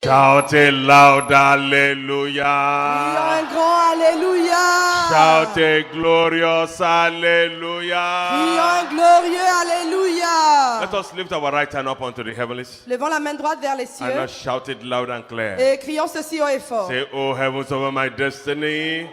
Shout it loud, hallelujah. Un grand alléluia. Shout it glorious, hallelujah. Un glorieux alléluia. Let us lift our right hand up unto the heavens Levons la main droite vers les and cieux now shout it loud and clear. et crions ceci haut et fort. Say, oh heavens over my destiny,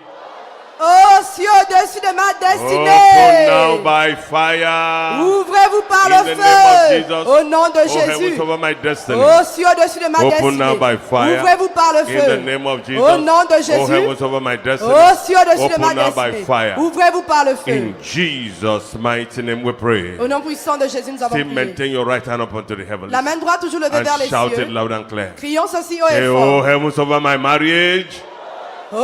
Ô cieux au-dessus de ma open now destinée, by fire. ouvrez-vous par In le the name of feu. Jesus. Au nom de Oh heavens Jésus. over my destiny, Ô cieux au-dessus de ma open now by destinée, fire. ouvrez-vous par le In the feu. name of Jesus. Au nom de Oh Jésus. heavens over my destiny, Ô cieux au-dessus de ma open now by destinée, fire. ouvrez-vous par le feu. In Jesus' mighty name we pray. Au nom puissant de Jésus, nous avons Still prié. maintain your right hand up unto the heavens La main droite toujours levée vers and les shout it cieux. loud and clear. Crions ceci haut Say, et oh fort. heavens over my marriage, Ô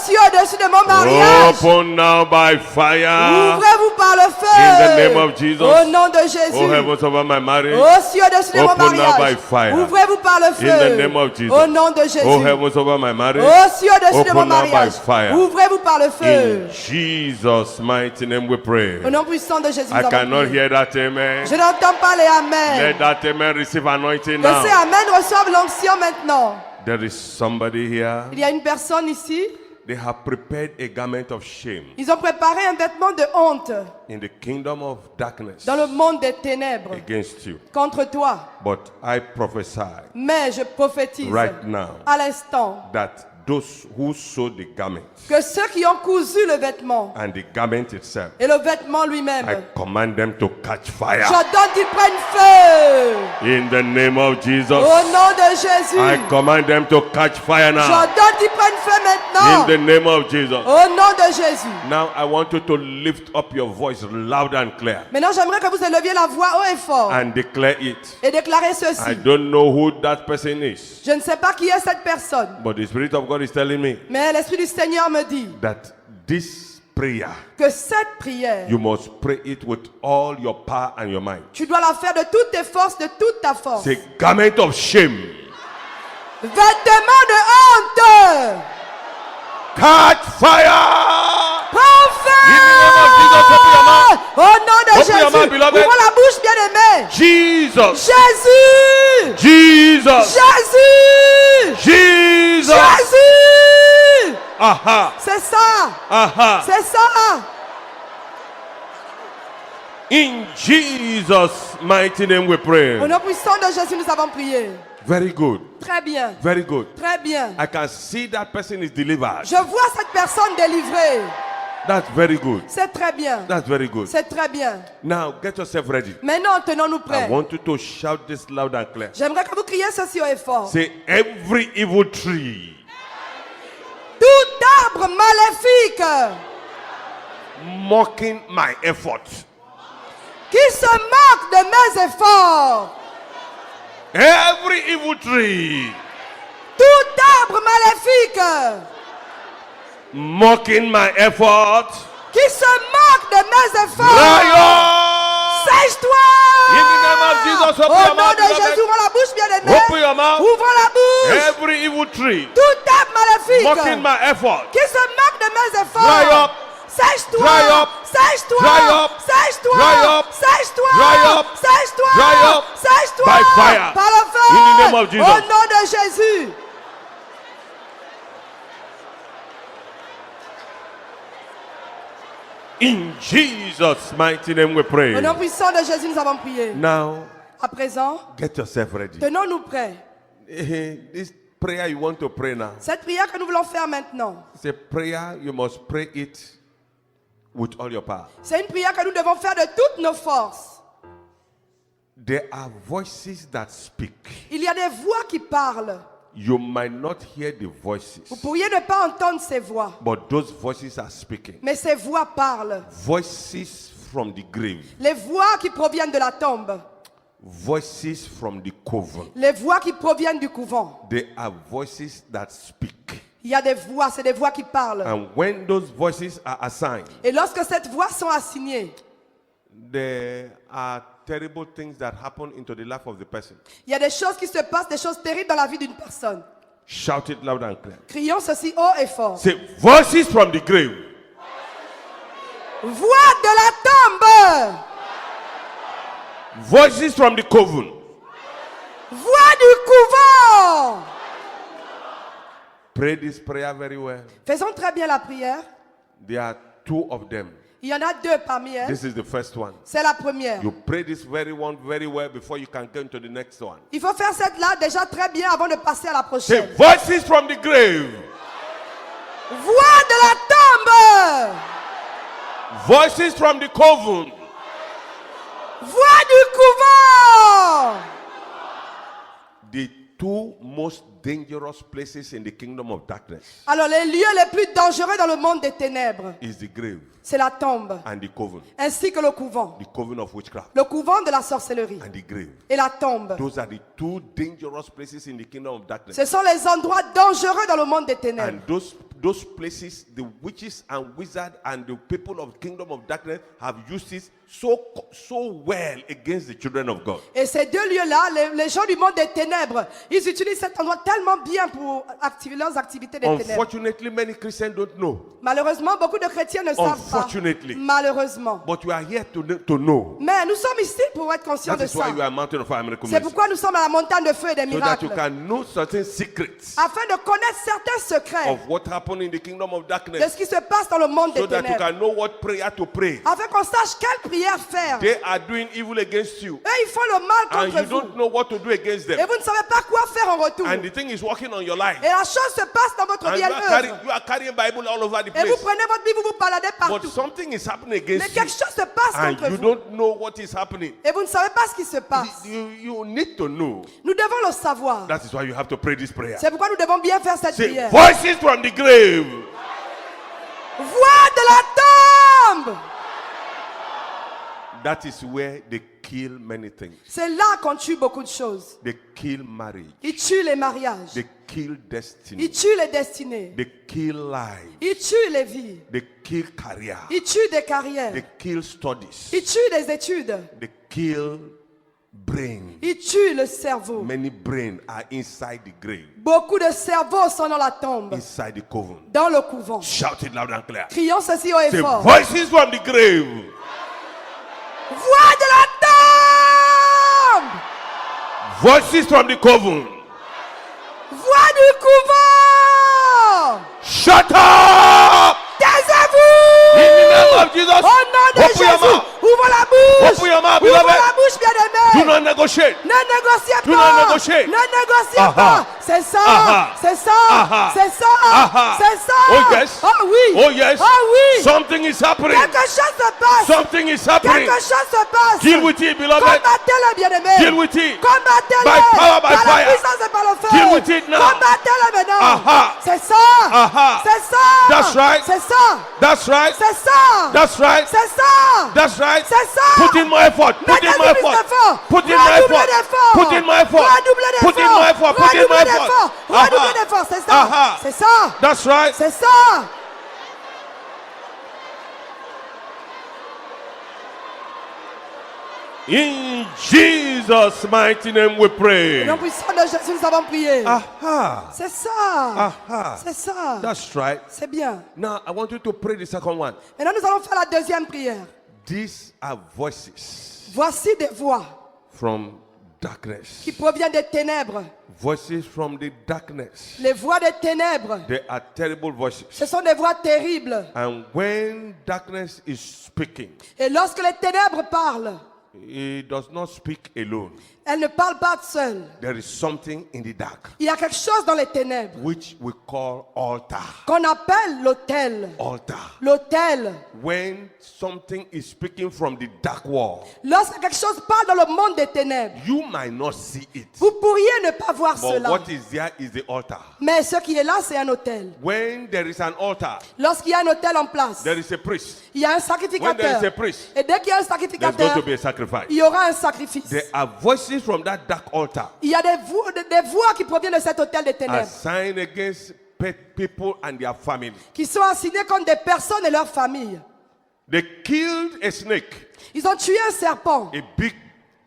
cieux au-dessus de mon mariage, open now by fire. ouvrez-vous par le In the name feu. of Jesus. Au nom de Oh Jésus. heavens over my marriage, Ô cieux au-dessus de mon open now by mariage, fire. ouvrez-vous par le In the name feu. of Jesus. Au nom de Oh Jésus. heavens over my marriage, Ô cieux au-dessus de mon open now by mariage, fire. ouvrez-vous par le feu. In Jesus' mighty name we pray. Au nom puissant de Jésus, nous I avons cannot prié. hear that amen. Je n'entends pas les amen. Let that amen receive anointing Que ces now. amen reçoivent l'onction maintenant. There is somebody here. Il y a une personne ici. They have prepared a garment of shame Ils ont préparé un vêtement de honte in the kingdom of darkness dans le monde des ténèbres against you. contre toi. But I prophesy Mais je prophétise right now à l'instant that those who sew the garment que ceux qui ont cousu le vêtement and the garment itself, et le vêtement lui-même, I command them to catch fire j'ordonne qu'ils prennent feu. in the name of Jesus. Au nom de Jésus, I command them to catch fire now j'ordonne qu'ils prennent feu in maintenant. the name of Jesus. Au nom de Jésus. Now I want you to lift up your voice loud and clear Maintenant, j'aimerais que vous éleviez la voix haut et fort and declare it. et déclarez I ceci. don't know who that person is, Je ne sais pas qui est cette personne, but the Spirit of God is telling me mais l'Esprit du Seigneur me dit that this prayer, que cette prière, you must pray it with all your power and your mind. tu dois la faire de toutes tes forces, de toute ta force. Say, garment of shame, Vêtements de honte, catch fire! prends feu. In the name of Jesus, open your mouth. Au nom de Open your mouth, Jésus, beloved. ouvre la bouche, bien-aimé. Jesus! Jésus, Jesus! Jésus, Jesus! Jésus. Aha! C'est ça, Aha! c'est ça. In Jesus' mighty name we pray. Au nom puissant de Jésus, nous avons prié. Very good. Très bien, Very good. très bien. I can see that person is delivered. Je vois cette personne délivrée. That's very good. C'est très bien. That's very good. C'est très bien. Now get yourself ready. Maintenant, tenons-nous I prêts. want you to shout this loud and clear. J'aimerais que vous criez ceci haut et fort. Say, every evil tree Tout arbre maléfique mocking my effort, qui se moque de mes efforts. every evil tree Tout arbre maléfique mocking my effort, qui se moque de mes efforts. Lion! Sèche-toi. In the name of Jesus, open Au your nom mouth, de beloved. Jésus, ouvre la bouche, bien-aimé. Open your mouth. Ouvre la bouche. Every evil tree Tout arbre mocking maléfique my effort, qui se moque de mes efforts. dry up, Sèche-toi. Dry up. Sèche-toi. Dry up. Sèche-toi. Dry up. Sèche-toi. Dry up. Sèche-toi. Dry up. Sèche-toi. By fire. Par le feu. In the name of Jesus. Au nom de Jésus. in Jesus' mighty name we pray. Au nom puissant de Jésus, nous avons prié. Now, À présent, get yourself ready. tenons-nous prêts. This prayer you want to pray now, Cette prière que nous voulons faire maintenant, it's a prayer you must pray it with all your power. c'est une prière que nous devons faire de toutes nos forces. There are voices that speak. Il y a des voix qui parlent. You might not hear the voices, Vous pourriez ne pas entendre ces voix, but those voices are speaking. mais ces voix parlent. Voices from the grave, Les voix qui proviennent de la tombe, voices from the coven. les voix qui proviennent du couvent. They are voices that speak. Il y a des voix, c'est des voix qui parlent. And when those voices are assigned, Et lorsque ces voix sont assignées, there are terrible things that happen into the life of the person. il y a des choses qui se passent, des choses terribles dans la vie d'une personne. Shout it loud and clear. Crions ceci haut et fort. Say, voices from the grave, Voix de la tombe, voices from the coven, voix du couvent, Pray this prayer very well. Faisons très bien la prière. There are two of them. Il y en a deux parmi elles. This is the first one. C'est la première. You pray this very one very well before you can get into the next one. Il faut faire cette-là déjà très bien avant de passer à la Say, prochaine. voices from the grave. Voix de la tombe. Voices from the coven. Voix du couvent. The two most dangerous places in the kingdom of darkness Alors les lieux les plus dangereux dans le monde des ténèbres, is the grave c'est la tombe, and the coven. ainsi que le couvent. The coven of witchcraft Le couvent de la sorcellerie and the grave. et la tombe. Those are the two dangerous places in the kingdom of darkness. Ce sont les endroits dangereux dans le monde des ténèbres. And those places, the witches and wizards and the people of the kingdom of darkness have used it so well against the children of God. Et ces deux lieux-là, les gens du monde des ténèbres, ils utilisent cet endroit tellement bien pour leurs activités des ténèbres. Unfortunately, many Christians don't know. Malheureusement, beaucoup de chrétiens ne savent pas. Unfortunately. Malheureusement. But you are here to know. Mais nous sommes ici pour être conscients That de is why ça. you are a mountain of fire miracle C'est mercy. pourquoi nous sommes à la montagne de feu et des So that you miracles. can know certain secrets Afin de connaître certains secrets of what happened in the kingdom of de darkness. ce qui se passe dans le monde So des that you ténèbres. can know what prayer to pray. Afin qu'on sache quelle prière faire. They are doing evil against you. Eux, ils font le mal And contre you don't vous. know what to do against Et them. vous ne savez pas quoi faire en retour. And the thing is working on your life. Et la chose se passe dans votre And vie. you Elle are œuvre. carrying Bible all over the Et vous place. prenez votre Bible, vous vous baladez But partout. something is happening Mais against quelque you. chose se passe And contre you vous. don't know what is happening. Et vous ne savez pas ce qui se passe. You need to know. Nous devons le savoir. That is why you have to pray this prayer. C'est pourquoi nous devons bien faire cette Say, prière. voices from the grave. Voix de la tombe. That is where they kill many things. C'est là qu'on tue beaucoup de choses. They kill marriage. Ils tuent les mariages. They kill Ils destiny. tuent les destinées. They kill life. Ils tuent les vies. They kill career. Ils tuent des carrières. They kill studies. Ils tuent des études. They kill brain. Ils tuent le cerveau. Many brain are inside the grave, Beaucoup de cerveaux sont dans la tombe, inside the coven. dans le couvent. Shout it loud and clear. Crions ceci haut et Say, fort. voices from the grave. Voix de la tombe. Voices from the coven. Voix du couvent. Shut up! Taisez-vous. In the name of Jesus. Au nom de Open your Jésus, mouth. ouvre la bouche. Open your mouth, Ouvre beloved. la bouche, Do bien-aimé. not negotiate. Ne négociez Do pas. not negotiate. Ne négociez Aha. pas. C'est ça. Aha. C'est ça. Aha. C'est ça. Aha. C'est ça. Oh yes. Oh oui. Oh yes. Oh oui. Something is happening. Quelque chose se passe. Something is happening. Quelque chose se passe. Deal with it, beloved. Combattez-le, bien-aimé. Deal with it. Combattez-le. By power, by par la fire. puissance et par le feu. Deal with it now. Combattez-le maintenant. Aha. C'est ça. Aha. C'est ça. That's right. C'est ça. That's right. C'est ça. That's right. C'est ça. That's right. C'est ça. Put in my effort. Put in Mettez my plus effort. d'efforts. Put in my Redoublez effort. d'efforts. Put in my effort. Redoublez Put in d'efforts. my effort. Put in my Redoublez effort. d'efforts. Redoublez d'efforts. C'est ça. Aha. C'est ça. That's right. C'est ça. In Jesus' mighty name we Au pray. nom puissant de Jésus, nous avons prié. Aha. C'est ça. Aha. C'est ça. That's right. C'est bien. Now I want you to pray the second one. Maintenant, nous allons faire la deuxième prière. These are voices Voici des voix from darkness. qui proviennent des ténèbres. Voices from the darkness. Les voix des ténèbres, They are terrible voices. ce sont des voix terribles. And when darkness is speaking, Et lorsque les ténèbres parlent, it does not speak alone. elles ne parlent pas seules. There is something in the dark Il y a quelque chose dans les ténèbres which we call altar. qu'on appelle l'autel. Altar. L'autel. When something is speaking from the dark world, Lorsque quelque chose parle dans le monde des ténèbres, you might not see it. vous pourriez ne pas voir But cela. what is there is the altar. Mais ce qui est là, c'est un autel. When there is an altar, Lorsqu'il y a un autel en place, there is a priest. il y a un When there sacrificateur. is a priest, Et dès qu'il y a un there's going sacrificateur, to be a sacrifice. il y aura un sacrifice. There are voices from that dark altar Il y a des voix qui proviennent de cet autel des ténèbres, assigned against people and their family. qui sont assignées contre des personnes et leurs familles. They killed a snake, Ils ont tué un serpent, a big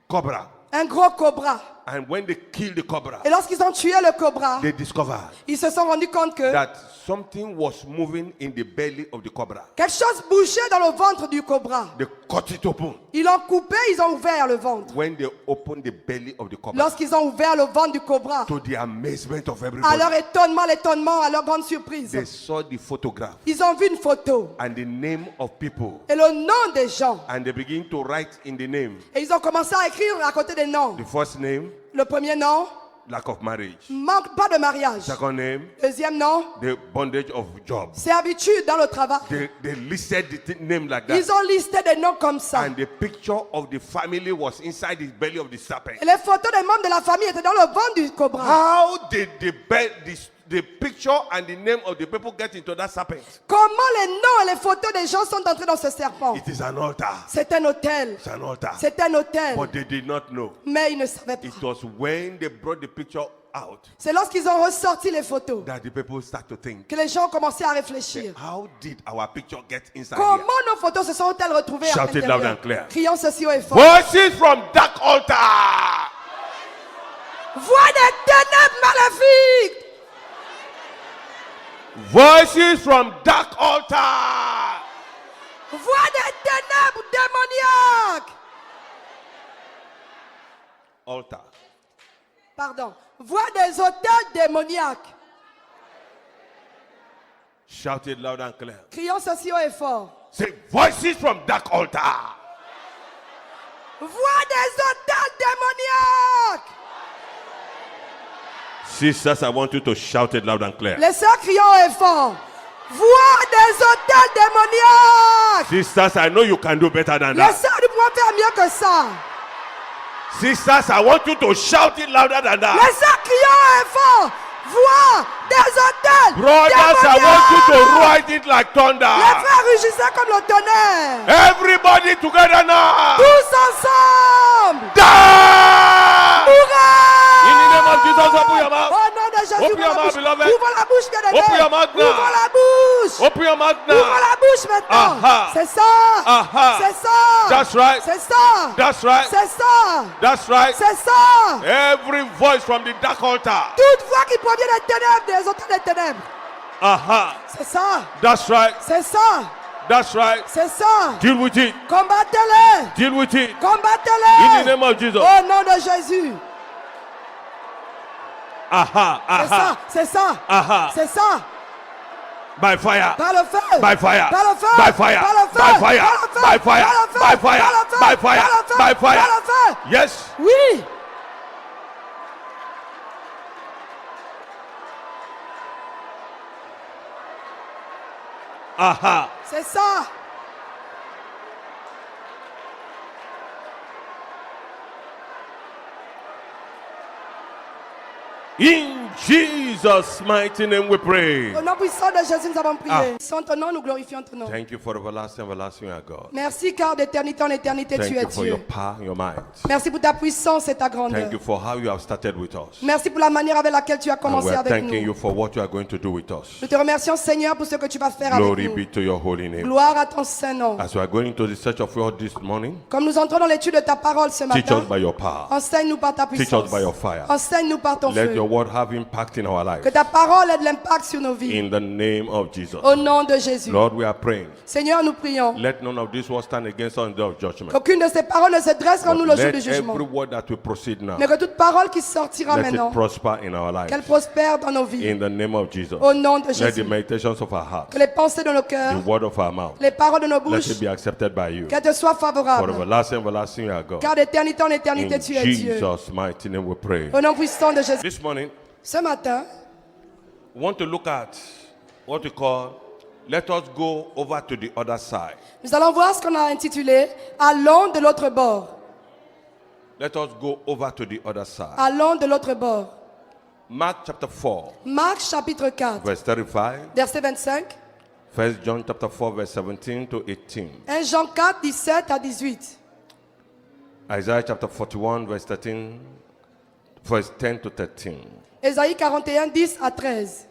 cobra. un gros cobra. And when they killed the cobra, Et lorsqu'ils ont tué le cobra, they discovered ils se sont rendus compte que that something was moving in the belly of the cobra. quelque chose bougeait dans le ventre du cobra. They cut it open. Ils l'ont coupé, ils ont ouvert le ventre. When they opened the belly of the cobra, Lorsqu'ils ont ouvert le ventre du cobra, to the amazement of à everybody, leur l'étonnement, à leur grande surprise, they saw the photograph ils ont vu une photo and the name of people, et le nom des gens. and they begin to write in the name. Et ils ont commencé à écrire à côté des noms. The first name, Le premier nom, lack of marriage. manque pas de mariage. Second name, Deuxième nom, the bondage of job. servitude dans le travail. They listed the name like that. Ils ont listé des noms comme ça. And the picture of the family was inside the belly of the serpent. Et les photos des membres de la famille étaient dans le ventre du cobra. How did the picture and the name of the people get into that serpent? Comment les noms et les photos des gens sont entrés dans ce serpent? It is an altar. C'est un hôtel. It's an altar. C'est un hôtel. But they did not know. Mais ils ne savaient pas. It was when they brought the picture out C'est lorsqu'ils ont ressorti les photos that the people start to think, que les gens ont commencé à réfléchir. how did our picture get inside Comment here? nos photos se sont-elles retrouvées à Shout it loud l'intérieur? and clear. Crions ceci haut et fort. Voices from dark altar. Voix des ténèbres maléfiques. Voices from dark altar. Voix des ténèbres démoniaques. Altar. Pardon. Voix des hôtels démoniaques. Shout it loud and clear. Crions ceci haut et fort. Say voices from dark altar. Voix des hôtels démoniaques. Sisters, I want you to shout it loud and clear. Les sœurs crions haut et fort. Voix des hôtels démoniaques. Sisters, I know you can do better than Les that. sœurs, nous pouvons faire mieux que ça. Sisters, I want you to shout it louder than that. Les sœurs crions haut et fort. Voix des hôtels Brothers, I want you to démoniaques. write it like Les thunder. frères rugissaient comme le tonnerre. Everybody together now. Tous ensemble. Die! In the name of Hurrah! Jesus, open your mouth. Au nom de Jésus, Open ouvre your la mouth, bouche. beloved. Ouvre la bouche, bien-aimé. Open your mouth now. Ouvre la bouche. Open your mouth Ouvre now. la bouche maintenant. Aha. C'est ça. Aha. C'est ça. That's right. C'est ça. That's right. C'est ça. That's right. C'est ça. Every voice from the dark altar. Toute voix qui provient des ténèbres, des hôtels des ténèbres. Aha. C'est ça. That's right. C'est ça. That's right. C'est ça. Deal with it. Combattez-les. Deal with it. In the Combattez-les. name of Jesus. Au nom de Jésus. Aha. C'est ça. Aha. C'est ça. Aha. C'est ça. By fire. Par le feu. By fire. Par le feu. By fire. Par le feu. By fire. Par le feu. By fire. Par le feu. By fire. Par le feu. By fire. Par le feu. By fire. Par le feu. Yes. Oui. Aha. C'est ça. In Jesus' mighty name we pray. Au nom puissant de Jésus, nous avons prié. Sans ton nom, nous glorifions ton nom. Thank you for everlasting, everlasting, our God. Merci car d'éternité en éternité, Thank tu es you for your Dieu. power and your might. Merci pour ta puissance et ta Thank grandeur. you for how you have started with us. Merci pour la manière avec laquelle tu as And we commencé are avec thanking nous. you for what you are going to do with us. Nous te remercions, Seigneur, pour ce que tu vas faire Glory avec be nous. to your holy name. Gloire à ton Saint-Nom. As we are going to the search of your this morning, Comme nous entrons dans l'étude de ta parole ce teach us matin, by your power. enseigne-nous par ta Teach us puissance. by your fire. Enseigne-nous par ton Let feu. your word have impact in our life. Que ta parole ait de l'impact sur nos vies. In the name of Jesus. Au nom de Jésus. Lord, we are praying. Seigneur, nous prions. Let none of these words stand against us in the day of judgment. Qu'aucune de ces paroles ne se dresse contre nous le jour Let du jugement. every word that will proceed now, Mais que toute parole qui sortira let maintenant, it prosper in our qu'elle lives. prospère dans nos vies. In the name of Jesus. Au nom de Let the Jésus. meditations of our heart, Que les pensées de nos cœurs, the word of our mouth, les paroles de nos let bouches, it be accepted by you. qu'elles te soient For favorables. everlasting, everlasting, our God. Car d'éternité en éternité, In tu es Dieu. Jesus' mighty name we pray. Au nom puissant de Jésus. This morning, Ce matin, we want to look at what we call, let us go over to the other side. nous allons voir ce qu'on a intitulé « Allons de l'autre bord ». Let us go over to the other side. Allons de l'autre bord. Mark chapter 4, Marc chapitre 4, verse 35. verset 25. 1 John chapter 4, verse 17 to 18. 1 Jean 4, 17 à 18. Isaiah chapter 41, verse 13, verse 10 to 13. Ésaïe 41, 10 à 13.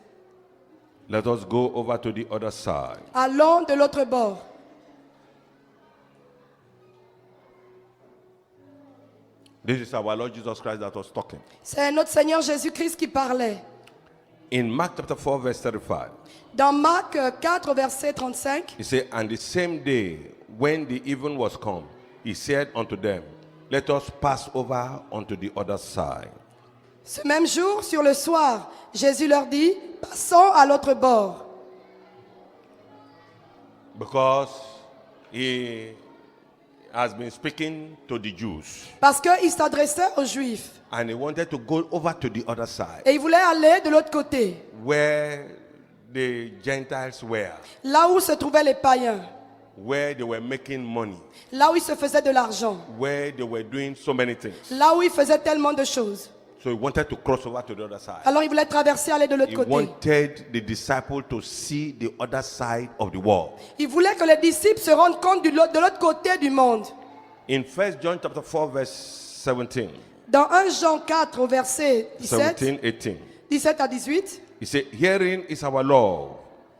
Let us go over to the other side. Allons de l'autre bord. This is our Lord Jesus Christ that was talking. C'est notre Seigneur Jésus-Christ qui parlait. In Mark chapter 4, verse 35, Dans Marc 4, verset 35, he said, and the same day when the even was come, he said unto them, let us pass over unto the other side. Ce même jour, sur le soir, Jésus leur dit, passons à l'autre bord. Because he has been speaking to the Jews. Parce qu'il s'adressait aux Juifs. And he wanted to go over to the other side, Et il voulait aller de l'autre côté, where the Gentiles were, là où se trouvaient les païens, where they were making money, là où ils se faisaient de l'argent, where they were doing so many things. là où ils faisaient tellement de choses. So he wanted to cross over to the other side. Alors il voulait traverser, aller de l'autre He côté. wanted the disciple to see the other side of the world. Il voulait que les disciples se rendent compte de l'autre côté du monde. In 1 John chapter 4, verse 17, Dans 1 Jean 4, au verset 17, 18, 17 à 18, he said, herein is our love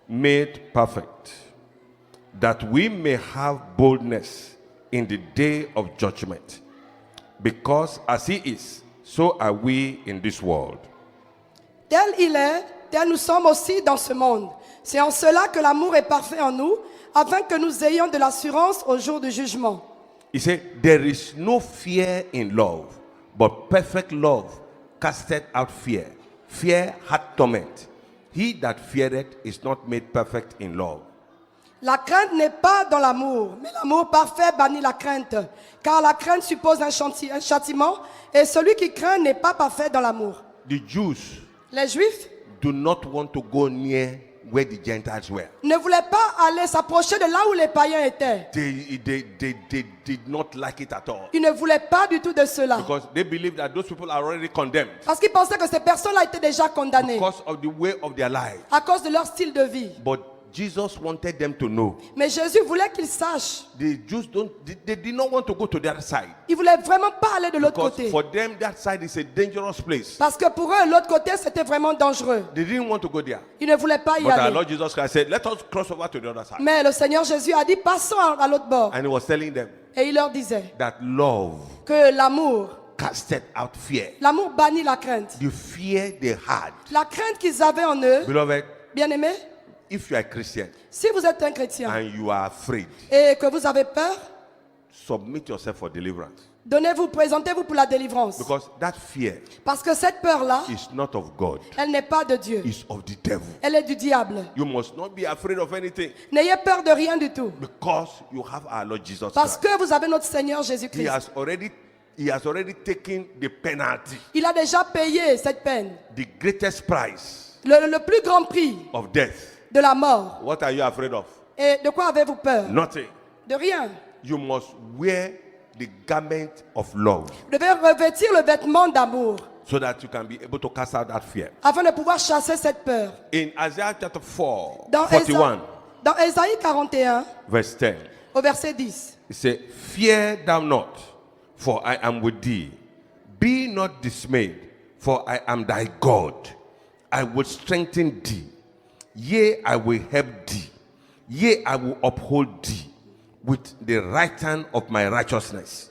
made perfect, that we may have boldness in the day of judgment. Because as he is, so are we in this world. tel il est, tel nous sommes aussi dans ce monde. C'est en cela que l'amour est parfait en nous, afin que nous ayons de l'assurance au jour du jugement. He said, there is no fear in love, but perfect love casteth out fear. Fear hath torment. He that feareth is not made perfect in love. La crainte n'est pas dans l'amour, mais l'amour parfait bannit la crainte. Car la crainte suppose un châtiment, et celui qui craint n'est pas parfait dans l'amour. The Jews Les Juifs do not want to go near where the Gentiles were. ne voulaient pas aller s'approcher de là où les païens étaient. They did not like it at all. Ils ne voulaient pas du tout de cela. Because they believe that those people are already condemned Parce qu'ils pensaient que ces personnes-là étaient déjà condamnées because of the way of their life. à cause de leur style de vie. But Jesus wanted them to know. Mais Jésus voulait qu'ils sachent. The Jews they did not want to go to the other side. Ils ne voulaient vraiment pas aller de l'autre Because côté. for them, that side is a dangerous place. Parce que pour eux, l'autre côté, c'était vraiment dangereux. They didn't want to go there. Ils ne voulaient pas y But our aller. Lord Jesus Christ said, let us cross over to the other side. Mais le Seigneur Jésus a dit, passons à l'autre bord. And he was telling them Et il leur disait that love que l'amour, casted out fear. l'amour bannit la crainte. The fear they had. La crainte qu'ils avaient en eux, Beloved, bien-aimés, if you are a Christian si vous êtes un chrétien and you are afraid, et que vous avez peur, submit yourself for deliverance. présentez-vous pour la délivrance. Because that fear Parce que cette peur-là, is not of God, elle n'est pas de Dieu. it's of the devil. Elle est du diable. You must not be afraid of anything N'ayez peur de rien du tout. because you have our Lord Jesus Parce Christ. que vous avez notre Seigneur He Jésus-Christ. has already taken the penalty, Il a déjà payé cette peine. the greatest price Le plus grand prix of death. de la mort. What are you afraid of? Et de quoi avez-vous peur? Nothing. De rien. You must wear the garment of love Vous devez revêtir le vêtement d'amour so that you can be able to cast out that fear. afin de pouvoir chasser cette peur. In Isaiah chapter 4, Dans 41, Dans Ésaïe 41, verse 10, au verset 10. it says, fear thou not, for I am with thee. Be not dismayed, for I am thy God. I will strengthen thee. Yea, I will help thee. Yea, I will uphold thee with the right hand of my righteousness.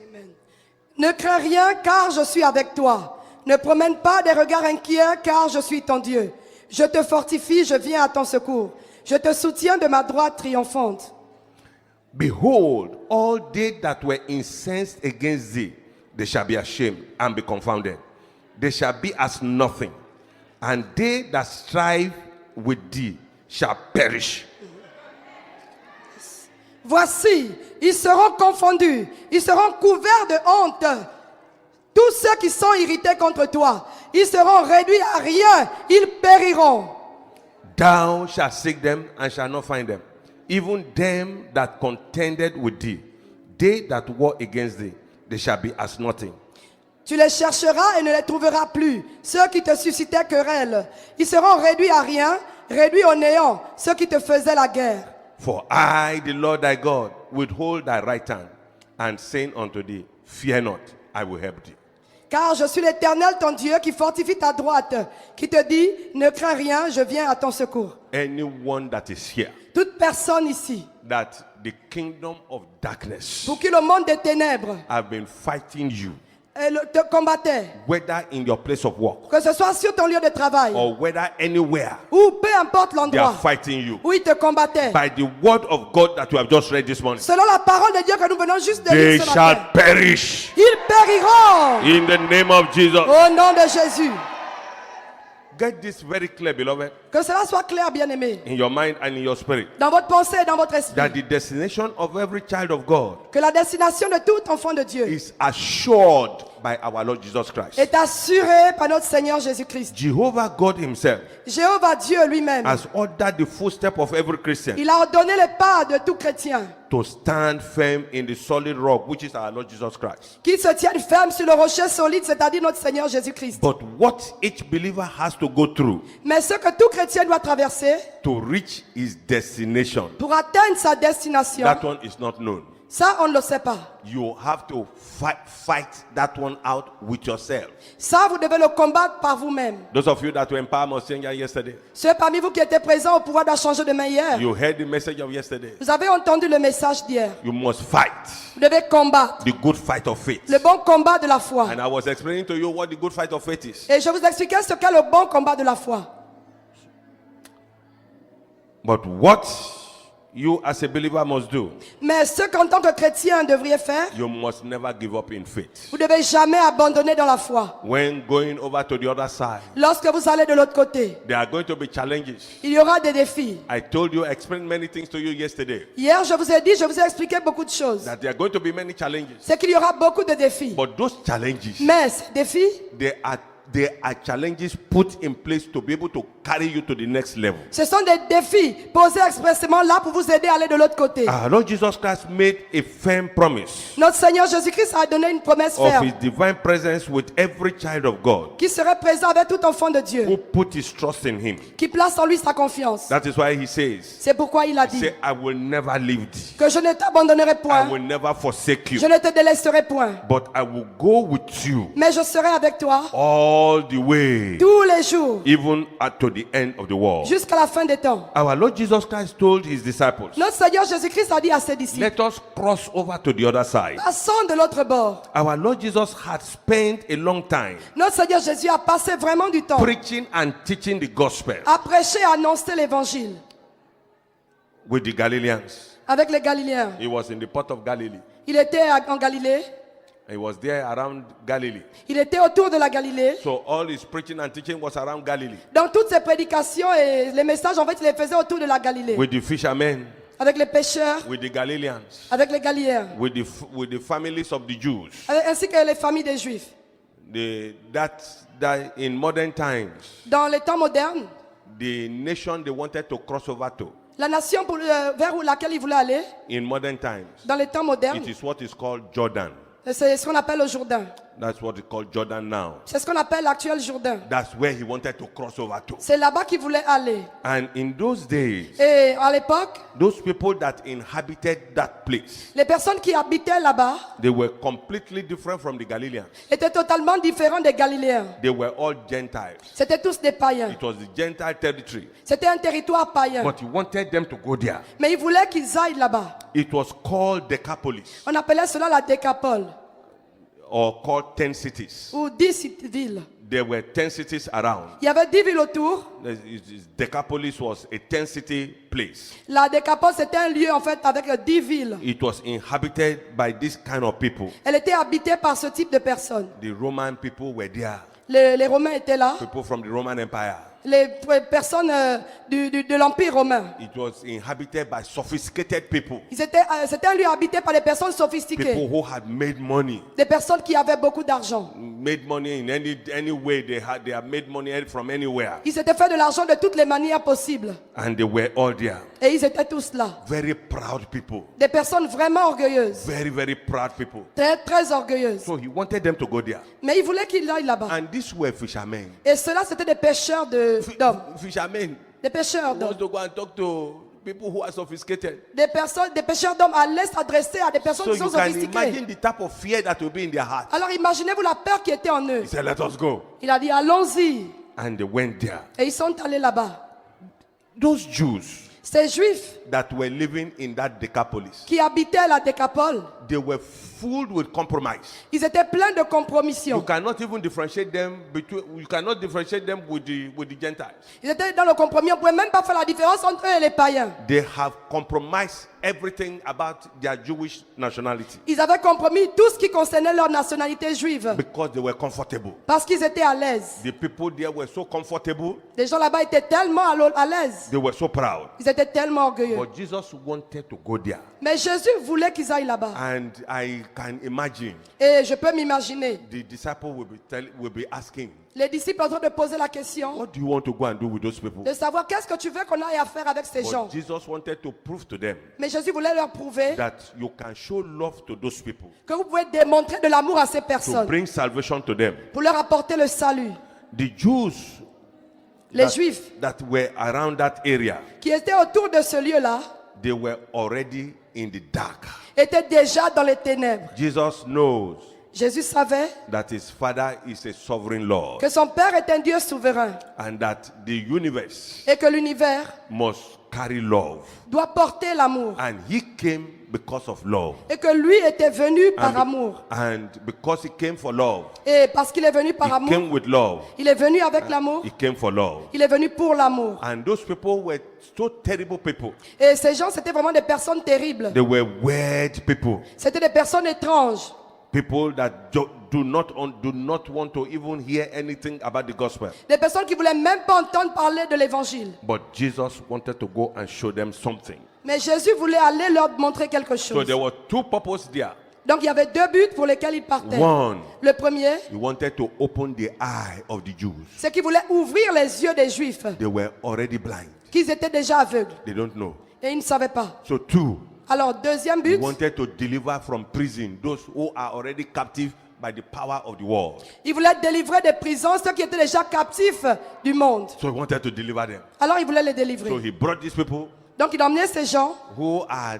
Ne crains rien, car je suis avec toi. Ne promène pas des regards inquiets, car je suis ton Dieu. Je te fortifie, je viens à ton secours. Je te soutiens de ma droite triomphante. Behold, all they that were incensed against thee, they shall be ashamed and be confounded. They shall be as nothing. And they that strive with thee shall perish. Voici, ils seront confondus, ils seront couverts de honte. Tous ceux qui sont irrités contre toi, ils seront réduits à rien, ils périront. Thou shalt seek them and shalt not find them. Even them that contended with thee, they that war against thee, they shall be as nothing. Tu les chercheras et ne les trouveras plus. Ceux qui te suscitaient querelle, ils seront réduits à rien, réduits au néant, ceux qui te faisaient la guerre. For I, the Lord thy God, withhold thy right hand, and saying unto thee, fear not, I will help thee. Car je suis l'Éternel, ton Dieu, qui fortifie ta droite, qui te dit, ne crains rien, je viens à ton secours. Anyone that is here, Toute personne ici, that the kingdom of darkness pour qui le monde des ténèbres have been fighting you, te combattait. whether in your place of work Que ce soit sur ton lieu de travail or whether anywhere ou peu importe they are l'endroit fighting you, où il te combattait. by the word of God that you have just read this morning, Selon la parole de Dieu que nous venons juste de they lire ce shall matin, perish ils périront in the name of Jesus. au nom de Jésus. Get this very clear, beloved, Que cela soit clair, bien-aimé, in your mind and in your spirit, dans votre pensée et dans votre that esprit, the destination of every child of God que la destination de tout enfant de Dieu is assured by our Lord Jesus Christ. est assurée par notre Seigneur Jésus-Christ. Jehovah God himself Jéhovah Dieu lui-même, has ordered the footstep of every Christian il a ordonné les pas de tout chrétien to stand firm in the solid rock, which is our Lord Jesus Christ. qui se tienne ferme sur le rocher solide, c'est-à-dire notre Seigneur Jésus-Christ. But what each believer has to go through Mais ce que tout chrétien doit traverser to reach his destination, pour atteindre sa destination, that one is not known. ça on ne le sait pas. You have to fight that one out with yourself. Ça, vous devez le combattre par vous-même. Those of you that were in Power Must Change yesterday, Ceux parmi vous qui étaient présents au pouvoir doit changer de main hier, you heard the message of yesterday. vous avez entendu le message d'hier. You must fight Vous devez combattre the good fight of faith. le bon combat de la foi. And I was explaining to you what the good fight of faith is. Et je vous expliquais ce qu'est le bon combat de la foi. But what you as a believer must do, Mais ce qu'en tant que chrétien devriez faire, you must never give up in faith. vous ne devez jamais abandonner dans la foi. When going over to the other side, Lorsque vous allez de l'autre côté, there are going to be challenges. il y aura des défis. I told you, explained many things to you yesterday, Hier, je vous ai dit, je vous ai expliqué beaucoup de choses. that there are going to be many challenges. C'est qu'il y aura beaucoup de défis. But those challenges, Mais ces défis, they are challenges put in place to be able to carry you to the next level. ce sont des défis posés expressément là pour vous aider à aller de l'autre côté. Our Lord Jesus Christ made a firm promise Notre Seigneur Jésus-Christ a donné une promesse of ferme his divine presence with every child of God qui serait présent avec tout enfant de Dieu, who put his trust in him. qui place en lui sa confiance. That is why he says, C'est pourquoi il a dit say, I will never leave thee. que je ne t'abandonnerai I point, will never forsake you. je ne te délaisserai point, But I will go with you mais je serai avec toi all the way, tous les jours even to the end of the world. jusqu'à la fin des temps. Our Lord Jesus Christ told his disciples, Notre Seigneur Jésus-Christ a dit à ses disciples, let us cross over to the other side. passons de l'autre bord. Our Lord Jesus had spent a long time Notre Seigneur Jésus a passé vraiment du temps preaching and teaching the gospel à prêcher et à annoncer l'évangile with the Galileans. avec les Galiléens. He was in the port of Galilee. Il était en Galilée, He was there around Galilee. il était autour de la Galilée. So all his preaching and teaching was around Galilee. Dans toutes ses prédications et les messages, en fait, il les faisait autour de la Galilée. With the fishermen, Avec les pêcheurs, with the Galileans, avec les Galiléens, with the families of the Jews. ainsi que les familles des Juifs. That in modern times, Dans les temps modernes, the nation they wanted to cross over to, la nation vers laquelle il voulait aller, in modern times, dans les temps modernes, it is what is called Jordan. c'est ce qu'on appelle le Jourdain. That's what is called Jordan now. C'est ce qu'on appelle l'actuel Jourdain. That's where he wanted to cross over to. C'est là-bas qu'il voulait aller. And in those days, Et à l'époque, those people that inhabited that place, les personnes qui habitaient là-bas they were completely different from the Galileans. étaient totalement différents des Galiléens. They were all Gentiles. C'était tous des païens. It was the Gentile territory. C'était un territoire païen. But he wanted them to go there. Mais il voulait qu'ils aillent là-bas. It was called Decapolis, On appelait cela la Décapole, or called 10 cities. ou 10 villes. There were 10 cities around. Il y avait 10 villes autour. Decapolis was a 10-city place. La Décapole, c'était un lieu en fait avec 10 villes. It was inhabited by this kind of people. Elle était habitée par ce type de personnes. The Roman people were there. Les Romains étaient là. People from the Roman Empire. Les personnes de l'Empire romain. It was inhabited by sophisticated people. C'était un lieu habité par des personnes sophistiquées. People who had made money. Des personnes qui avaient beaucoup d'argent. Made money in any way. They have made money from anywhere. Ils s'étaient fait de l'argent de toutes les manières possibles. And they were all there. Et ils étaient tous là. Very proud people. Des personnes vraiment orgueilleuses. Very, very proud people. Très, très orgueilleuses. So he wanted them to go there. Mais il voulait qu'ils aillent là-bas. And these were fishermen. Et cela, c'était des pêcheurs d'hommes. Fishermen Des pêcheurs wants d'hommes. to go and talk to people who are sophisticated. Des pêcheurs d'hommes allaient s'adresser à des personnes So qui sont you can sophistiquées. imagine the type of fear that will be in their heart. Alors imaginez-vous la peur qui était en eux. He said, let us go. Il a dit, allons-y. And they went there. Et ils sont allés là-bas. Those Jews Ces Juifs that were living in that Decapolis, qui habitaient la Décapole, they were filled with compromise. Ils étaient pleins de You compromission. cannot even differentiate them with the Gentiles. Ils étaient dans le compromis. On ne pouvait même pas faire la différence entre eux et les païens. They have compromised everything about their Jewish nationality Ils avaient compromis tout ce qui concernait leur nationalité juive. because they were comfortable. Parce qu'ils étaient à l'aise. The people there were so comfortable, Les gens là-bas étaient tellement à l'aise. they were so proud. Ils étaient tellement orgueilleux. But Jesus wanted to go there. Mais Jésus voulait qu'ils aillent là-bas. And I can imagine Et je peux m'imaginer. the disciple will be asking, Les disciples en train de poser la question what do you want to go and do with those people? de savoir qu'est-ce que tu veux qu'on aille à faire avec ces gens. But Jesus wanted to prove to them Mais Jésus voulait leur prouver that you can show love to those people, que vous pouvez démontrer de l'amour à ces to personnes bring salvation to them. pour leur apporter le salut. The Jews Les Juifs that were around that area, qui étaient autour de ce lieu-là they were already in the dark. étaient déjà dans les ténèbres. Jesus knows Jésus savait that his Father is a sovereign Lord que son Père est un Dieu souverain and that the universe et que l'univers must carry love. doit porter l'amour. And he came because of love. Et que lui était venu par amour. And because he came for love, Et parce qu'il est venu par he amour, came with love. il est venu avec l'amour, He came for love. il est venu pour l'amour. And those people were so terrible people. Et ces gens, c'était vraiment des personnes terribles. They were weird people. C'était des personnes étranges. People that do not want to even hear anything about the gospel. Des personnes qui ne voulaient même pas entendre parler de l'évangile. But Jesus wanted to go and show them something. Mais Jésus voulait aller leur montrer quelque So chose. there were two purposes there. Donc il y avait deux buts pour lesquels il partait. One, Le premier, he wanted to open the eye of the Jews. c'est qu'il voulait ouvrir les yeux des Juifs, They were already blind. qu'ils étaient déjà aveugles. They don't know. Et ils ne savaient pas. So two, Alors, deuxième he but, wanted to deliver from prison those who are already captive by the power of the world. il voulait délivrer des prisons ceux qui étaient déjà captifs du monde. So he wanted to deliver them. Alors, il voulait les So délivrer. he brought these people Donc, il a emmené ces gens, who are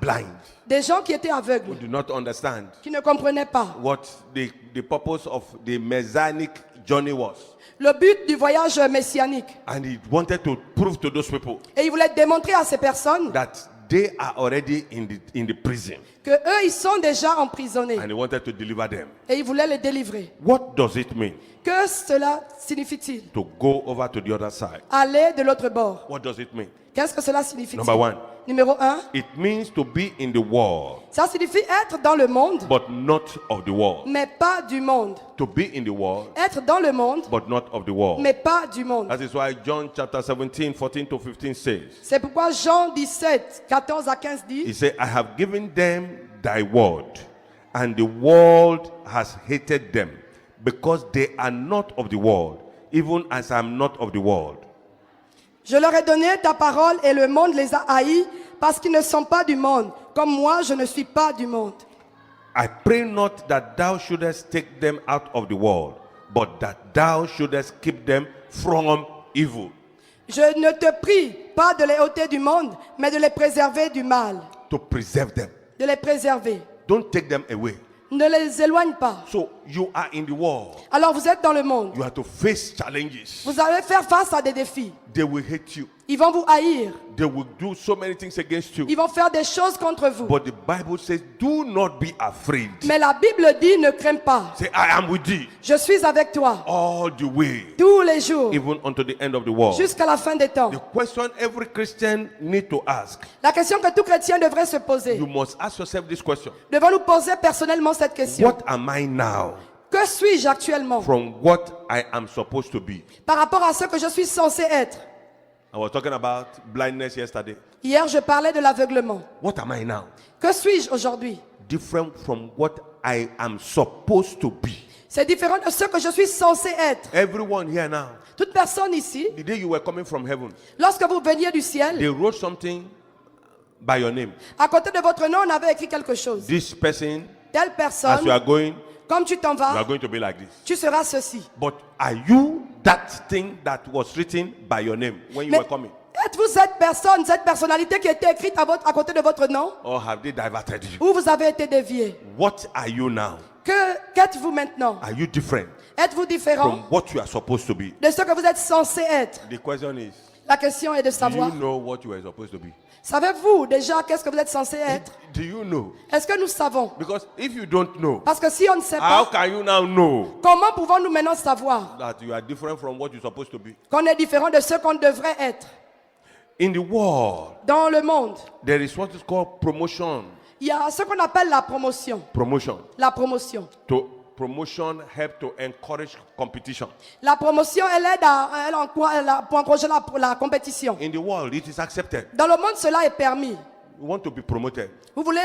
blind, des gens qui étaient who aveugles, do not understand qui ne comprenaient pas what the purpose of the messianic journey was. le but du voyage messianique. And he wanted to prove to those people Et il voulait démontrer à ces personnes that they are already in the prison. que eux, ils sont déjà emprisonnés. And he wanted to deliver them. Et il voulait les délivrer. What does it mean Que cela signifie-t-il? to go over to the other side? Aller de l'autre bord. What does it mean? Qu'est-ce que cela signifie? Number one, Numéro 1, it means to be in the world, ça signifie être dans le monde, but not of the world. mais pas du monde. To be in the world, Être dans le monde, but not of the world. mais pas du monde. That is why John chapter 17, 14 to 15 says, C'est pourquoi Jean 17, 14 à 15 he dit, said, I have given them thy word, and the world has hated them, because they are not of the world, even as I am not of the world. je leur ai donné ta parole et le monde les a haïs parce qu'ils ne sont pas du monde, comme moi je ne suis pas du monde. I pray not that thou shouldest take them out of the world, but that thou shouldest keep them from evil. Je ne te prie pas de les ôter du monde, mais de les préserver du mal. To preserve them. De les préserver. Don't take them away. Ne les éloigne pas. So you are in the world. Alors vous êtes dans le monde. You have to face challenges. Vous allez faire face à des défis. They will hate you. Ils vont vous haïr. They will do so many things against you. Ils vont faire des choses contre vous. But the Bible says, do not be afraid. Mais la Bible dit, ne crains pas. Say, I am with thee Je suis avec toi all the way, tous les jours, even unto the end of the world. jusqu'à la fin des temps. The question every Christian need to ask, La question que tout chrétien devrait se poser. you must ask yourself this question. Devons nous poser personnellement cette question. What am I now Que suis-je actuellement from what I am supposed to be? par rapport à ce que je suis censé être? I was talking about blindness yesterday. Hier, je parlais de l'aveuglement. What am I now? Que suis-je aujourd'hui? Different from what I am supposed to be. C'est différent de ce que je suis censé être. Everyone here now, Toute personne ici, the day you were coming from heaven, lorsque vous veniez du ciel, they wrote something by your name. à côté de votre nom, on avait écrit quelque chose. This person, Telle as you personne, are going, comme tu t'en you are vas, going to be like this. tu seras ceci. But are you that thing that was written by your name when you Mais were coming? êtes-vous cette personne, cette personnalité qui était écrite à côté de votre nom? Or have they diverted you? Ou vous avez été dévié? What are you now? Qu'êtes-vous maintenant? Are you different Êtes-vous différent from what you are supposed to be? de ce que vous êtes censé être? The question is, La question est de Do savoir, you know what you are supposed to be? savez-vous déjà qu'est-ce que vous êtes censé être? Do you know? Est-ce que nous savons? Because if you don't know, Parce que si on ne sait how pas, can you now know comment pouvons-nous maintenant savoir that you are different from what you're supposed to be? qu'on est différent de ce qu'on devrait être? In the world, Dans le monde, there is what is called promotion. il y a ce qu'on appelle la promotion. Promotion. La promotion. Promotion help to encourage competition. La promotion, elle aide pour encourager la compétition. In the world, it is accepted. Dans le monde, cela est permis. You want to be promoted. Vous voulez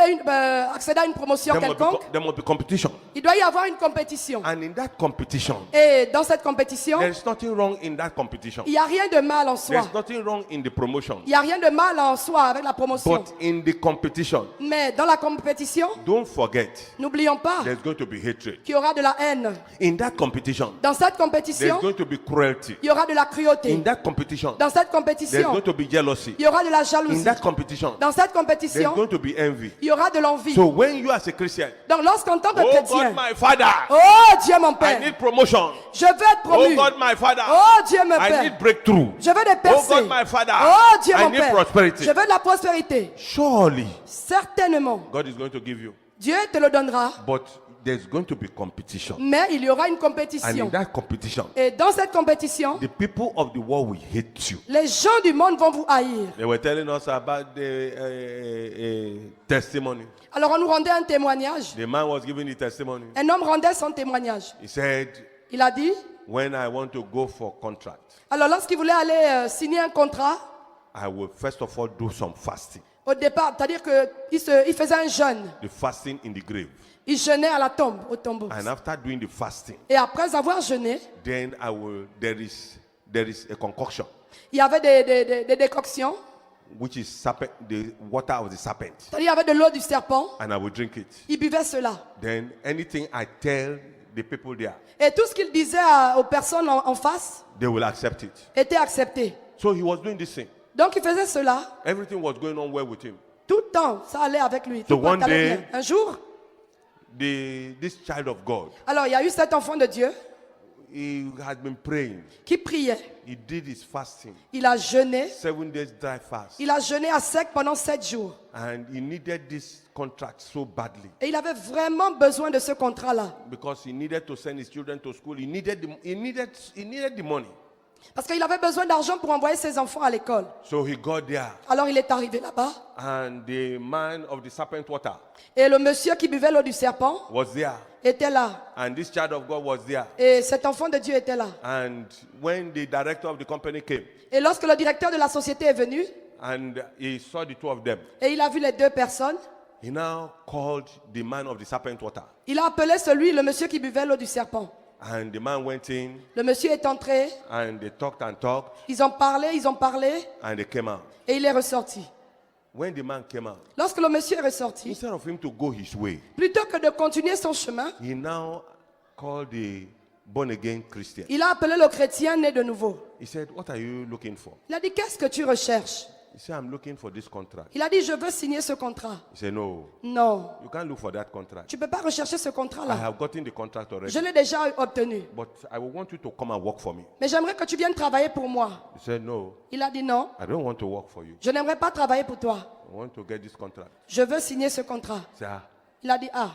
accéder à une promotion quelconque? There must be competition. Il doit y avoir une compétition. And in that competition, Et dans cette compétition, there is nothing wrong in that competition. il n'y a rien de mal en soi. There's nothing wrong in the promotion. Il n'y a rien de mal en soi avec la promotion. But in the competition, Mais dans la compétition, don't forget, n'oublions pas there's going to be hatred. qu'il y aura de la haine. In that competition, Dans cette there's compétition, going to be cruelty. il y aura de la cruauté. In that competition, Dans cette there's compétition, going to be jealousy. il y aura de la In jalousie. that competition, Dans cette there's compétition, going to be envy. il y aura de l'envie. So when you as a Christian, Donc lorsqu'en tant que oh chrétien, God, my Father, oh Dieu mon I Père, need promotion. je veux être Oh promu. God, my Father, Oh Dieu mon I Père, need breakthrough. je veux des Oh percées. God, my Father, Oh Dieu I mon need Père, prosperity. je veux de la prospérité. Surely, Certainement, God is going to give you. Dieu te le donnera, But there's going to be competition. mais il y aura une And in compétition. that competition, Et dans cette compétition, the people of the world will hate you. les gens du monde vont vous haïr. They were telling us about the testimony. Alors on nous rendait un témoignage. The man was giving the testimony. Un homme rendait son témoignage. He said, Il a dit, when I want to go for contract, alors lorsqu'il voulait aller signer un contrat, I will first of all do some fasting. au départ, c'est-à-dire qu'il faisait un jeûne. The fasting in the grave. Il jeûnait à la tombe, au tombeau. And after doing the fasting, Et après avoir jeûné, then there is a concoction, il y avait des décoctions. which is the water of the serpent. C'est-à-dire il y avait de l'eau du serpent. And I will drink it. Il buvait cela. Then anything I tell the people there, Et tout ce qu'il disait aux personnes en face they will accept it. était accepté. So he was doing this thing. Donc il faisait cela. Everything was going on well with him. Tout le temps, ça allait avec lui. So Tout one allait day- bien. Un jour, This child of God, alors il y a eu cet enfant de Dieu he had been praying. qui priait. He did his fasting, Il a jeûné. 7 days dry fast. Il a jeûné à sec pendant 7 jours. And he needed this contract so badly Et il avait vraiment besoin de ce contrat-là. because he needed to send his children to school. He needed the money. Parce qu'il avait besoin d'argent pour envoyer ses enfants à l'école. So he got there, Alors il est arrivé là-bas. and the man of the serpent water Et le monsieur qui buvait l'eau du serpent was there, était là. and this child of God was there. Et cet enfant de Dieu était là. And when the director of the company came Et lorsque le directeur de la société est venu, and he saw the two of them, et il a vu les deux personnes, he now called the man of the serpent water. il a appelé le monsieur qui buvait l'eau du serpent. And the man went in, Le monsieur est entré, and they talked and talked, ils ont parlé, and they came out. et il est ressorti. When the man came out, Lorsque le monsieur est ressorti, instead of him to go his way, plutôt que de continuer son chemin, he now called the born-again Christian. il a appelé le chrétien né de nouveau. He said, what are you looking for? Il a dit, qu'est-ce que tu recherches? He said, I'm looking for this contract. Il a dit, je veux signer ce contrat. He said, no, Non, you can't look for that contract. tu ne peux pas rechercher ce I contrat-là. have gotten the contract already, Je l'ai déjà obtenu. but I will want you to come and work for me. Mais j'aimerais que tu viennes travailler pour moi. He said, no, Il a dit, non, I don't want to work for you. je n'aimerais pas travailler pour toi. I want to get this contract. Je veux signer ce contrat. He said, Il a dit, ah,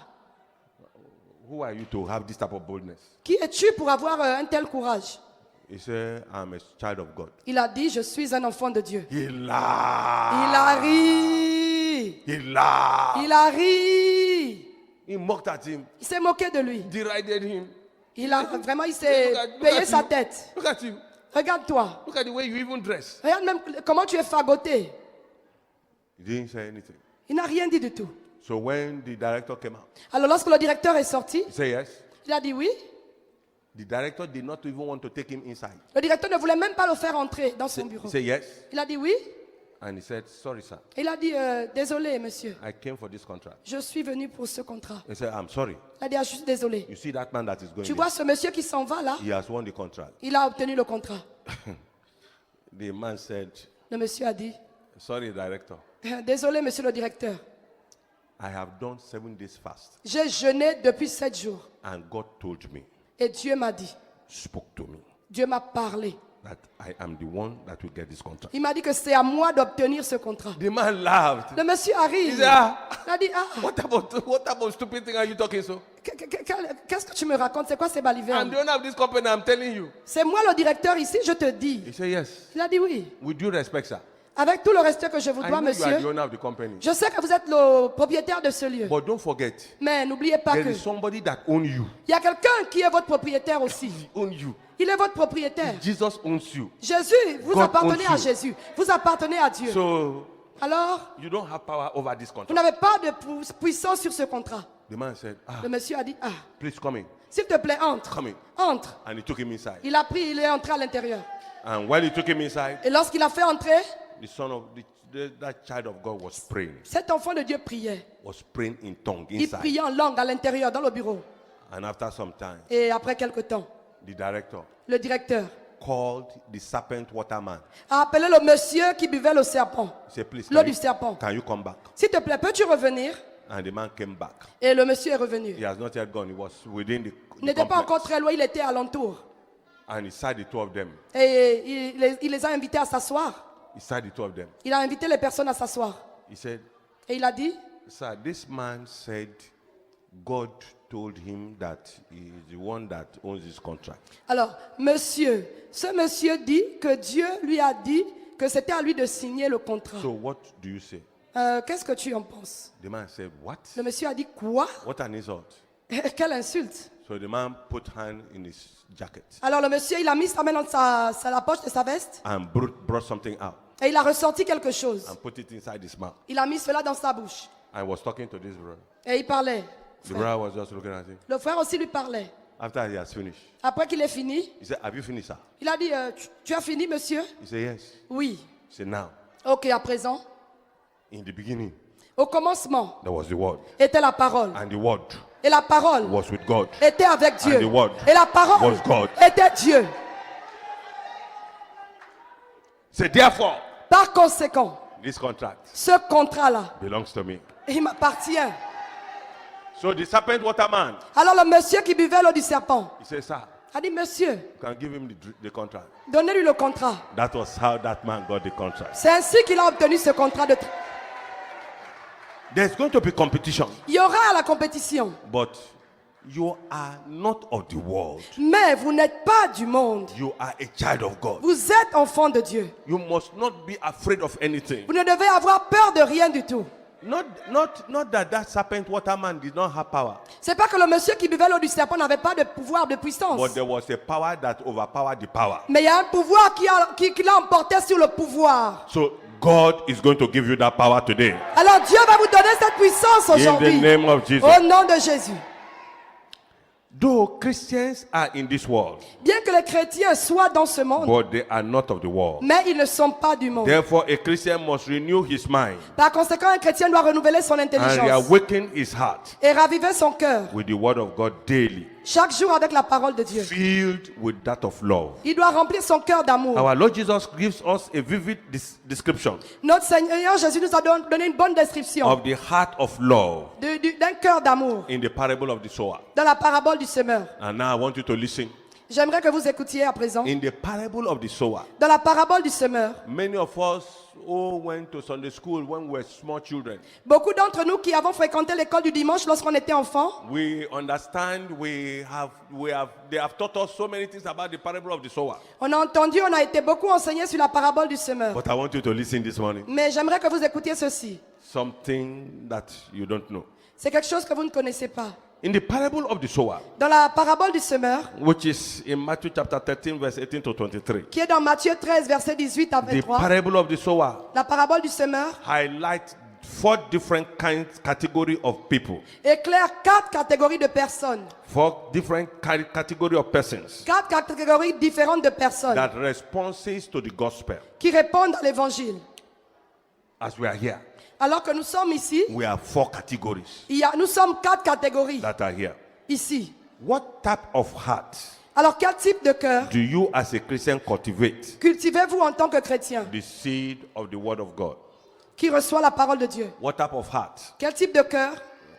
who are you to have this type of boldness? qui es-tu pour avoir un tel courage? He said, I'm a child of God. Il a dit, je suis un enfant de Dieu. He Il laughed. a ri. He laughed. Il a ri. He mocked at him, Il s'est moqué de lui. derided him. Il s'est payé sa tête. Look at you. Regarde-toi. Look at the way you even dress. Regarde même comment tu es fagoté. He didn't say anything. Il n'a rien dit du tout. So when the director came out, Alors lorsque le directeur est sorti, he said yes. il a dit oui. The director did not even want to take him inside. Le directeur ne voulait même pas le faire entrer dans son He bureau. said yes. Il a dit oui. And he said, sorry, sir. Il a dit désolé monsieur, I came for this contract. je suis venu pour ce contrat. He said, I'm sorry. Il a dit ah, je suis désolé. You see that man that is going Tu there? vois ce monsieur qui s'en va là, He has won the contract. il a obtenu le contrat. The man said, Le monsieur a dit sorry, director. désolé monsieur le directeur, I have done 7 days fast. j'ai jeûné depuis 7 jours And God told me, et Dieu m'a dit, spoke to me. Dieu m'a parlé that I am the one that will get this contract. Il m'a dit que c'est à moi d'obtenir ce contrat. The man laughed. Le monsieur He arrive. said, Il a dit, what about stupid thing are you talking so? Qu'est-ce que tu me racontes? C'est quoi ces balivernes? I'm the owner of this company, I'm telling you. C'est moi le directeur ici, je te dis. He said, yes. Il a dit oui. With due respect, sir. Avec tout le respect que je vous I dois, know you are the monsieur, owner of the company. je sais que vous êtes le propriétaire de ce lieu. But don't forget, Mais n'oubliez pas there que is somebody that owns you. il y a quelqu'un qui est votre propriétaire aussi. He owns you. Il est votre propriétaire. Jesus owns you. Jésus, vous God appartenez owns à you. Jésus. Vous appartenez à Dieu. So Alors, you don't have power over this vous contract. n'avez pas de puissance sur ce contrat. The man said, Le monsieur a dit, ah, please come in. s'il te plaît, entre. Come in. Entre. And he took him inside. Il a pris, il est entré à l'intérieur. And while he took him inside, Et lorsqu'il a fait entrer, the son of that child of God was praying. cet enfant de Dieu priait. Was praying in tongue Il inside. priait en langue à l'intérieur, dans le bureau. And after some time, Et après quelque temps, the director le directeur called the serpent waterman. a appelé le monsieur qui buvait le serpent. He said, please, L'eau du serpent. can you come back? S'il te plaît, peux-tu revenir? And the man came back. Et le monsieur est revenu. He has not yet gone. He was within Il the n'était pas complex. encore très loin, il était alentour. And he sat the two of them. Et il les a invités à s'asseoir. He sat the two of them. Il a invité les personnes à s'asseoir. He said, Et il a dit, sir, this man said God told him that he is the one that owns this contract. alors, monsieur, ce monsieur dit que Dieu lui a dit que c'était à lui de signer le contrat. So what do you say? Qu'est-ce que tu en penses? The man said, what? Le monsieur a dit, quoi? What an insult. Quelle insulte. So the man put hand in his jacket Alors le monsieur, il a mis sa main dans la poche de sa veste and brought something out et il a ressorti quelque chose. and put it inside his mouth. Il a mis cela dans sa bouche. I was talking to this brother. Et il parlait. The brother was just looking at him. Le frère aussi lui parlait. After he has finished, Après qu'il ait fini, he said, have you finished, sir? il a dit, tu as fini, monsieur? He said, yes. Oui. He said, now, Ok, à présent. in the beginning, Au commencement there was the word. était la parole. And the word Et la parole was with God. était avec Dieu. And the word Et la parole was God. était Dieu. Say, therefore, Par conséquent, this contract ce contrat-là, belongs to me. il m'appartient. So the serpent waterman, Alors le monsieur qui buvait l'eau du serpent he said, sir, a dit, monsieur, you can give him the contract. donnez-lui le contrat. That was how that man got the contract. C'est ainsi qu'il a obtenu ce contrat de There's going to be competition, Il y aura la compétition. but you are not of the world. Mais vous n'êtes pas du monde. You are a child of God. Vous êtes enfant de Dieu. You must not be afraid of anything. Vous ne devez avoir peur de rien du tout. Not that serpent waterman did not have power, C'est pas que le monsieur qui buvait l'eau du serpent n'avait pas de pouvoir, de puissance. but there was a power that overpowered the power. Mais il y a un pouvoir qui l'a emporté sur le pouvoir. So God is going to give you that power today. Alors Dieu va vous donner cette puissance In aujourd'hui. the name of Jesus. Au nom de Jésus. Though Christians are in this world, Bien que les chrétiens soient dans ce monde, but they are not of the world. mais ils ne sont pas du monde. Therefore, a Christian must renew his mind Par conséquent, un chrétien doit renouveler son and intelligence reawaken his heart et raviver son cœur with the word of God daily, chaque jour avec la parole de Dieu. filled with that of love. Il doit remplir son cœur d'amour. Our Lord Jesus gives us a vivid description Notre Seigneur Jésus nous a donné une bonne description of the heart of love d'un cœur d'amour in the parable of the sower. dans la parabole du semeur. And now I want you to listen. J'aimerais que vous écoutiez à présent. In the parable of the sower, Dans la parabole du semeur, many of us who went to Sunday school when we were small children, beaucoup d'entre nous qui avons fréquenté l'école du dimanche lorsqu'on était enfant, we understand, they have taught us so many things about the parable of the sower. on a entendu, on a été beaucoup enseigné sur la parabole du semeur. But I want you to listen this morning. Mais j'aimerais que vous écoutiez ceci. Something that you don't know. C'est quelque chose que vous ne connaissez pas. In the parable of the sower, Dans la parabole du semeur, which is in Matthew chapter 13, verse 18 to 23, qui est dans Matthieu 13, verset 18 à the 23, parable of the sower la parabole du semeur highlights 4 different category of people. éclaire 4 catégories de personnes. 4 different category of persons 4 catégories différentes de personnes that responses to the gospel. qui répondent à l'évangile. As we are here, Alors que nous sommes ici, we have 4 categories nous sommes 4 catégories that are here. ici. What type of heart Alors quel type de cœur do you as a Christian cultivate? cultivez-vous en tant que chrétien The seed of the word of God. qui reçoit la parole de Dieu? What type of heart Quel type de cœur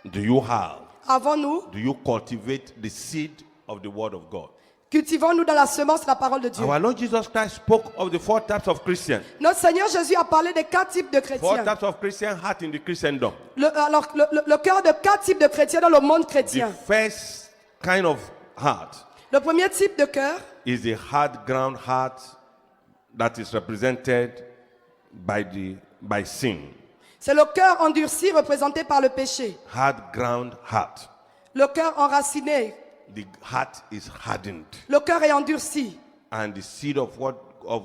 do you have? avons-nous? Do you cultivate the seed of the word of God? Cultivons-nous dans la semence de la parole de Dieu. Our Lord Jesus Christ spoke of the 4 types of Christians. Notre Seigneur Jésus a parlé des 4 types de 4 chrétiens. types of Christian heart in the Christendom. Le cœur de 4 types de chrétiens dans le monde The chrétien. first kind of heart Le premier type de cœur, is the hard ground heart that is represented by sin. c'est le cœur endurci représenté par le péché. Hard ground heart. Le cœur enraciné, The heart is hardened, le cœur est endurci. and the seed of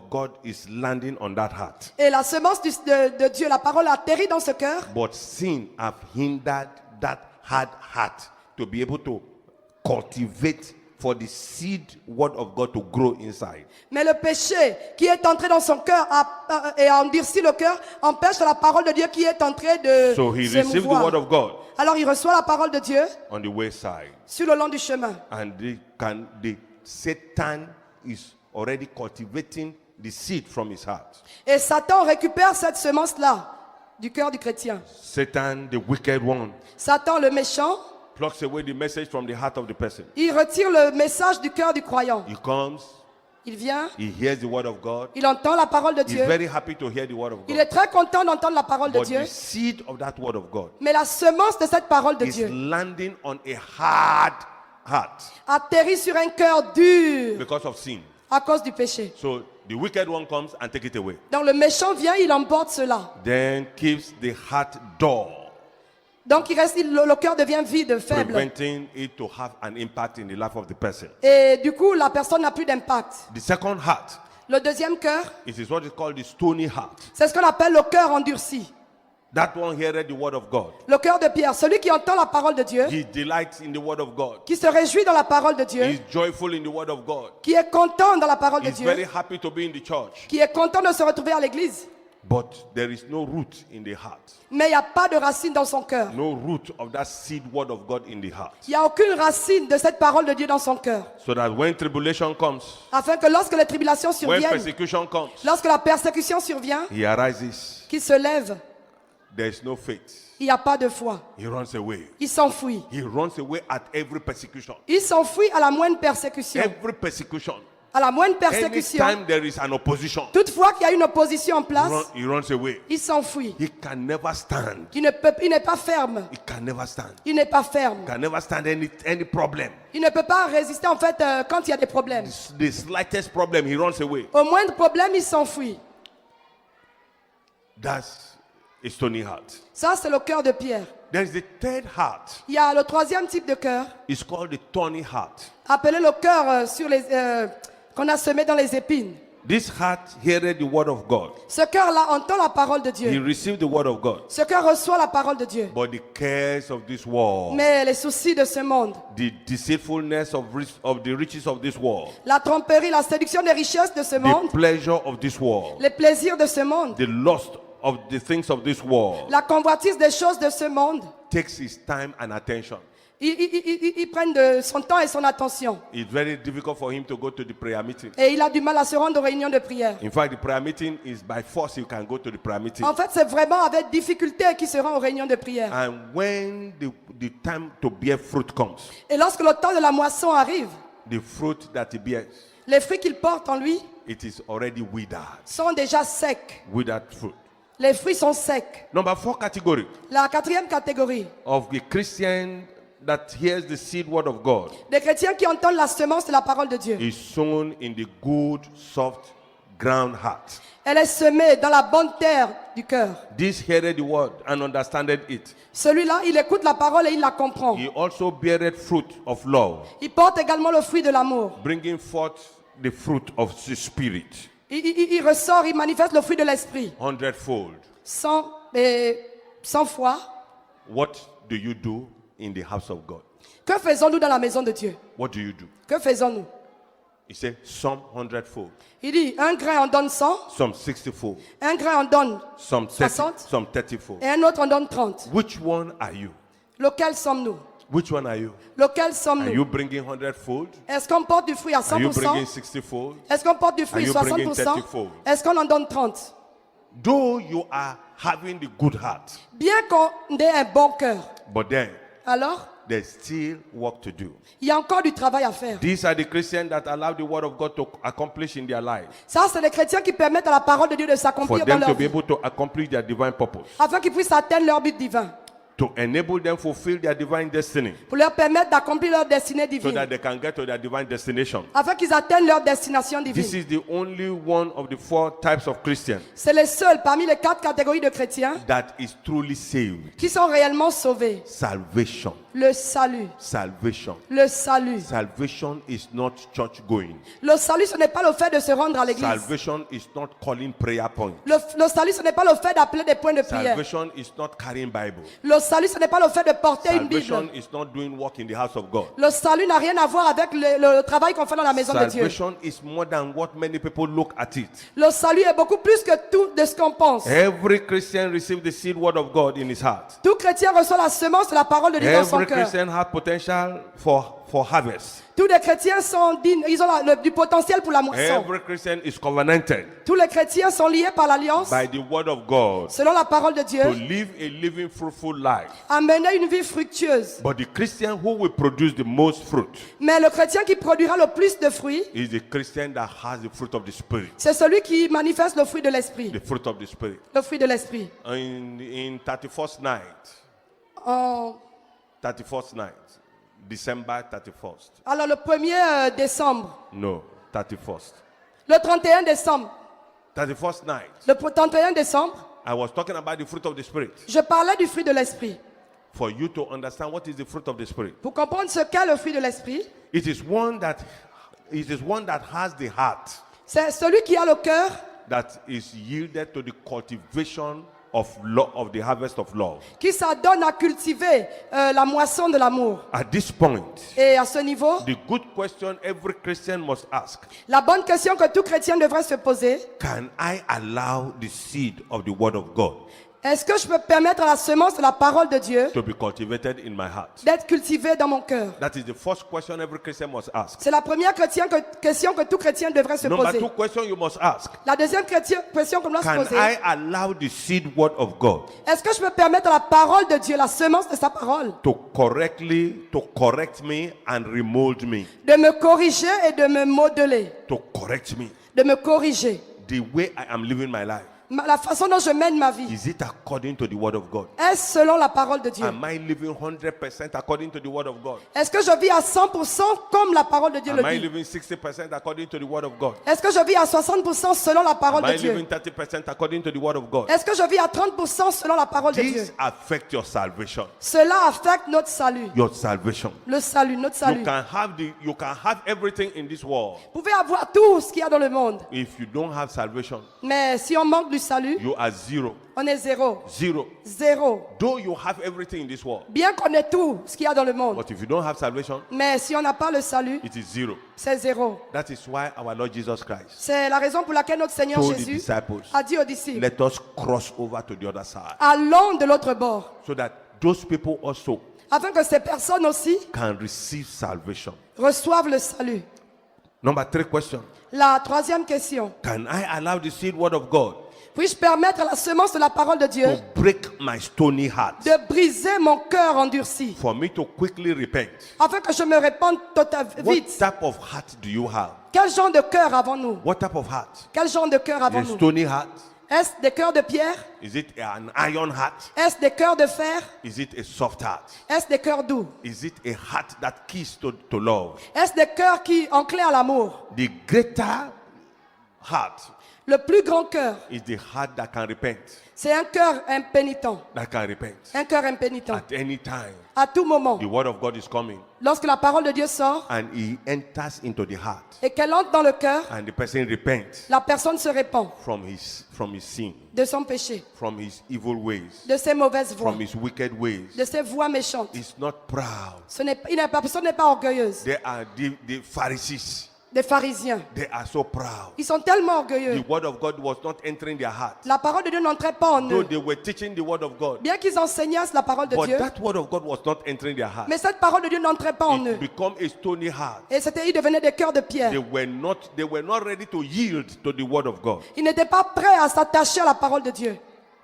God is landing on that heart. Et la semence de Dieu, la parole atterrit dans ce cœur. But sin have hindered that hard heart to be able to cultivate for the seed word of God to grow inside. Mais le péché qui est entré dans son cœur et a endurci le cœur empêche la parole de Dieu qui est en train de So he se received the word mouvoir. of God Alors il reçoit la parole de Dieu on the wayside, sur le long du chemin. and the Satan is already cultivating the seed from his heart. Et Satan récupère cette semence-là du cœur du chrétien. Satan, the wicked one, Satan, le méchant, plucks away the message from the heart of the person. il retire le message du cœur du croyant. He comes, Il vient, he hears the word of God. il entend la parole de He's Dieu. very happy to hear the word of Il est God. très content d'entendre la parole de But Dieu. the seed of that word of God Mais la semence de cette parole de is Dieu landing on a hard heart atterrit sur un cœur dur because of sin. à cause du péché. So the wicked one comes and take it away. Donc le méchant vient, il emporte cela. Then keeps the heart dull, Donc le cœur devient vide, faible. preventing it to have an impact in the life of the person. Et du coup, la personne n'a plus d'impact. The second heart, Le deuxième cœur, it is what is called the stony heart. c'est ce qu'on appelle le cœur endurci. That one heareth the word of God. Le cœur de Pierre, celui qui entend la parole de Dieu, He delights in the word of God. qui se réjouit dans la parole de He Dieu, is joyful in the word of God. qui est content dans la parole de He is very Dieu, happy to be in the church. qui est content de se retrouver à l'église. But there is no root in the heart. Mais il n'y a pas de racine dans son cœur. No root of that seed word of God in the heart. Il n'y a aucune racine de cette parole de Dieu dans son cœur. So that when tribulation comes, Afin que lorsque les tribulations when surviennent, persecution comes, lorsque la persécution survient, he arises. qu'il se lève, There is no faith. il n'y a pas de foi. He runs away. Il s'enfuit. He runs away at every persecution. Il s'enfuit à la moindre persécution. Every persecution. À la moindre persécution. Anytime there is an opposition, Toutefois qu'il y a une opposition en place, he runs away. il s'enfuit. He can never stand. Il n'est pas ferme. He can never stand. Il n'est pas ferme. Can never stand any problem. Il ne peut pas résister en fait quand il y a des problèmes. The slightest problem, he runs away. Au moindre problème, il s'enfuit. That's a stony heart. Ça, c'est le cœur de Pierre. There is the third heart. Il y a le troisième type de cœur, It's called the thorny heart. appelé le cœur qu'on a semé dans les épines. This heart heareth the word of God. Ce cœur-là entend la parole de He Dieu. received the word of God. Ce cœur reçoit la parole de Dieu. But the cares of this world, Mais les soucis de ce monde, the deceitfulness of the riches of this world, la tromperie, la séduction des richesses de ce the monde, pleasure of this world, les plaisirs de ce monde, the lust of the things of this world, la convoitise des choses de ce monde, takes his time and attention. ils prennent de son temps et son attention. It's very difficult for him to go to the prayer meeting. Et il a du mal à se rendre aux réunions de prière. In fact, the prayer meeting is by force you can go to the prayer meeting. En fait, c'est vraiment avec difficulté qu'il se rend aux réunions de prière. And when the time to bear fruit comes, Et lorsque le temps de la moisson arrive, the fruit that he bears, les fruits qu'il porte en lui it is already withered. sont déjà secs. Withered fruit. Les fruits sont secs. Number 4 category La quatrième catégorie, of the Christian that hears the seed word of God des chrétiens qui entendent la semence de la parole de Dieu. is sown in the good, soft ground heart. Elle est semée dans la bonne terre du cœur. This heareth the word and understandeth it. Celui-là, il écoute la parole et il la comprend. He also beareth fruit of love, Il porte également le fruit de l'amour. bringing forth the fruit of the Spirit, Il ressort, il manifeste le fruit de l'esprit. 100-fold. 100 fois. What do you do in the house of God? Que faisons-nous dans la maison de Dieu? What do you do? Que faisons-nous? He said, some 100-fold, Il dit, un grain en donne 100, some 60-fold, un grain en donne some 60, 30-fold. et un autre en donne 30. Which one are you? Lequel sommes-nous? Which one are you? Lequel Are sommes-nous? you bringing 100-fold? Est-ce qu'on porte du fruit à Are you bringing 100%? 60-fold? Est-ce qu'on porte du fruit Are you bringing 60%? 30-fold? Est-ce qu'on en donne 30? Though you are having the good heart, Bien qu'on ait un bon cœur, but then alors there's still work to do. il y a encore du travail à faire. These are the Christians that allow the word of God to accomplish in their life, Ça, c'est les chrétiens qui permettent à la parole de Dieu de for s'accomplir dans them to leur be vie, able to accomplish their divine purpose, afin qu'ils puissent atteindre leur but divin, to enable them fulfill their divine destiny, pour leur permettre d'accomplir leur destinée so divine, that they can get to their divine destination. afin qu'ils atteignent leur destination This divine. is the only one of the 4 types of Christians C'est les seuls parmi les 4 catégories de chrétiens that is truly saved. qui sont réellement sauvés. Salvation. Le salut, Salvation. le salut. Salvation is not church going. Le salut, ce n'est pas le fait de se rendre à l'église. Salvation is not calling prayer points. Le salut, ce n'est pas le fait d'appeler des points de prière. Salvation is not carrying Bible. Le salut, ce n'est pas le fait de porter une Salvation Bible. is not doing work in the house of God. Le salut n'a rien à voir avec le travail qu'on fait dans la maison de Dieu. Salvation is more than what many people look at it. Le salut est beaucoup plus que tout de ce qu'on pense. Every Christian receives the seed word of God in his heart. Tout chrétien reçoit la semence de la parole de Dieu dans son Every cœur. Christian has potential for harvest. Tous les chrétiens sont dignes, ils ont du potentiel pour la moisson. Every Christian is covenanted Tous les chrétiens sont liés par l'alliance, by the word of God selon la parole de Dieu, to live a living fruitful life. à mener une vie fructueuse. But the Christian who will produce the most fruit Mais le chrétien qui produira le plus de fruits, is the Christian that has the fruit of the Spirit. c'est celui qui manifeste le fruit de l'esprit. The fruit of the Spirit. Le fruit de l'esprit. In 31st night, En- 31st night, December 31st. Alors le 1er décembre, No, 31st. le 31 décembre, 31st night, le 31 décembre, I was talking about the fruit of the Spirit. je parlais du fruit de l'esprit. For you to understand what is the fruit of the Spirit. Pour comprendre ce qu'est le fruit de l'esprit, It is one that has the heart c'est celui qui a le cœur that is yielded to the cultivation of the harvest of love. qui s'adonne à cultiver la moisson de l'amour. At this point, Et à ce niveau, the good question every Christian must ask: la bonne question que tout chrétien devrait se poser, can I allow the seed of the word of God est-ce que je peux permettre à la semence de la parole de Dieu to be cultivated in my heart? d'être cultivée dans mon cœur? That is the first question every Christian must ask. C'est la première question que tout chrétien devrait se Number poser. 2 question you must ask: La deuxième question qu'on doit se can poser, I allow the seed word of God est-ce que je peux permettre à la parole de Dieu, la semence de sa parole, to correct me and remold me? de me corriger et de me modeler, To correct me. de me corriger? The way I am living my life, La façon dont je mène ma vie, is it according to the word of God? est-ce selon la parole de Dieu? Am I living 100% according to the word of God? Est-ce que je vis à 100% comme la parole de Dieu Am le I dit? living 60% according to the word of God? Est-ce que je vis à 60% selon la parole Am de I Dieu? living 30% according to the word of God? Est-ce que je vis à 30% selon la parole de Dieu? This affects your salvation. Cela affecte notre salut. Your salvation. Le salut, notre You salut. can have everything in this world. Vous pouvez avoir tout ce qu'il y a dans le monde. If you don't have salvation, Mais si on manque du salut, you are zero. on est zéro. Zero. Zéro. Though you have everything in this world, Bien qu'on ait tout ce qu'il y a dans le monde. but if you don't have salvation, Mais si on n'a pas le salut, it is zero. c'est zéro. That is why our Lord Jesus Christ C'est la raison pour laquelle notre Seigneur told the Jésus disciples, a dit aux disciples, let us cross over to the other side, allons de l'autre bord, so that those people also afin que ces personnes aussi can receive salvation. reçoivent le salut. Number 3 question: La troisième question, can I allow the seed word of God puis-je permettre à la semence de la parole de Dieu to break my stony heart, de briser mon cœur endurci, for me to quickly repent? afin que je me répande What vite? type of heart do you have? Quel genre de cœur avons-nous? What type of heart? Quel genre de cœur Is it a avons-nous? stony heart? Est-ce des cœurs de pierre? Is it an iron heart? Est-ce des cœurs de fer? Is it a soft heart? Est-ce des cœurs doux? Is it a heart that keys to love? Est-ce des cœurs qui enclin à l'amour? The greater heart Le plus grand cœur, is the heart that can repent. c'est un cœur impénitent. That can repent. Un cœur impénitent. At any time, À tout moment, the word of God is coming lorsque la parole de Dieu sort and he enters into the heart, et qu'elle entre dans le cœur, and the person repents la personne se répand from his sin, de son péché, from his evil ways, de ses mauvaises voies, from his wicked ways. de ses voies méchantes. Is not proud. La personne n'est pas orgueilleuse. They are the Pharisees. Des pharisiens, They are so proud. ils sont tellement The orgueilleux. word of God was not entering their heart. La parole de Dieu n'entrait pas en Though eux. they were teaching the word of God, Bien qu'ils enseignassent la parole de but Dieu, that word of God was not entering their heart. mais cette parole de Dieu n'entrait pas en eux. It became a stony heart. Et ils devenaient des cœurs de pierre. They were not ready to yield to the word of God. Ils n'étaient pas prêts à s'attacher à la parole de Dieu.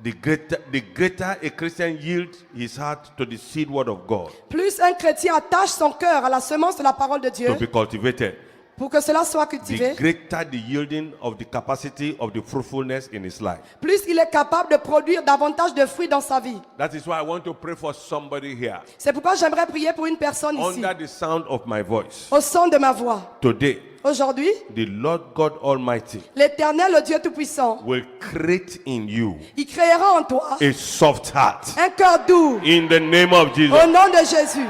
the greater a Christian yields his heart to the seed word of God plus un chrétien attache son cœur à la semence de la parole de Dieu to be cultivated, pour que cela soit the cultivé, greater the yielding of the capacity of the fruitfulness in his life. plus il est capable de produire davantage de fruits dans sa vie. That is why I want to pray for somebody here C'est pourquoi j'aimerais prier pour une personne ici, under the sound of my voice. au son de ma voix. Today, Aujourd'hui, the Lord God Almighty l'Éternel, le Dieu Tout-Puissant, will create in you il créera en toi a soft heart un cœur doux in the name of Jesus. au nom de Jésus.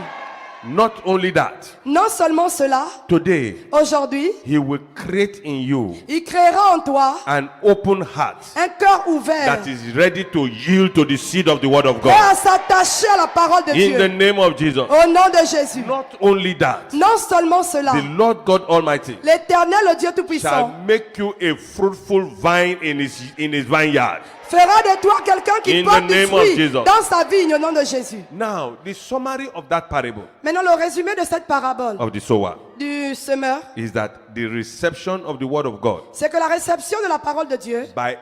Not only that, Non seulement cela, today aujourd'hui, he will create in you il créera en toi an open heart un cœur ouvert, that is ready to yield to the seed of the word of prêt God. à s'attacher à la parole de In the Dieu. name of Jesus. Au nom de Jésus. Not only that, Non seulement cela, the Lord God Almighty l'Éternel, le Dieu Tout-Puissant, shall make you a fruitful vine in his vineyard. fera de toi quelqu'un qui In porte the du name of fruit Jesus. dans sa vigne au nom de Jésus. Now, the summary of that parable Maintenant, le résumé de cette parabole of the sower du semeur, is that the reception of the word of God c'est que la réception de la parole de Dieu by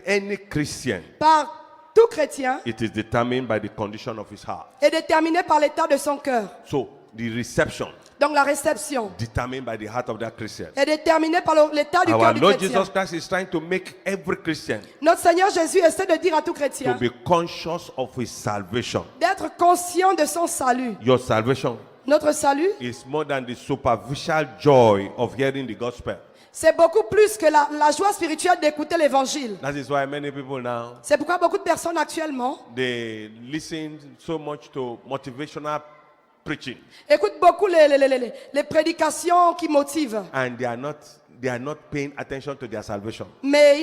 any Christian, par tout chrétien it is determined by the condition of his heart. est déterminée par l'état de son cœur. So, the reception Donc la réception determined by the heart of that Christian. est déterminée par l'état du Our cœur du Lord chrétien. Jesus Christ is trying to make every Christian Notre Seigneur Jésus essaie de dire à tout to chrétien be conscious of his salvation. d'être conscient de son salut. Your salvation Notre salut, is more than the superficial joy of hearing the gospel. c'est beaucoup plus que la joie spirituelle d'écouter l'évangile. That is why many people now, C'est pourquoi beaucoup de personnes actuellement they listen so much to motivational preaching écoutent beaucoup les prédications qui motivent, and they are not paying attention to their salvation. mais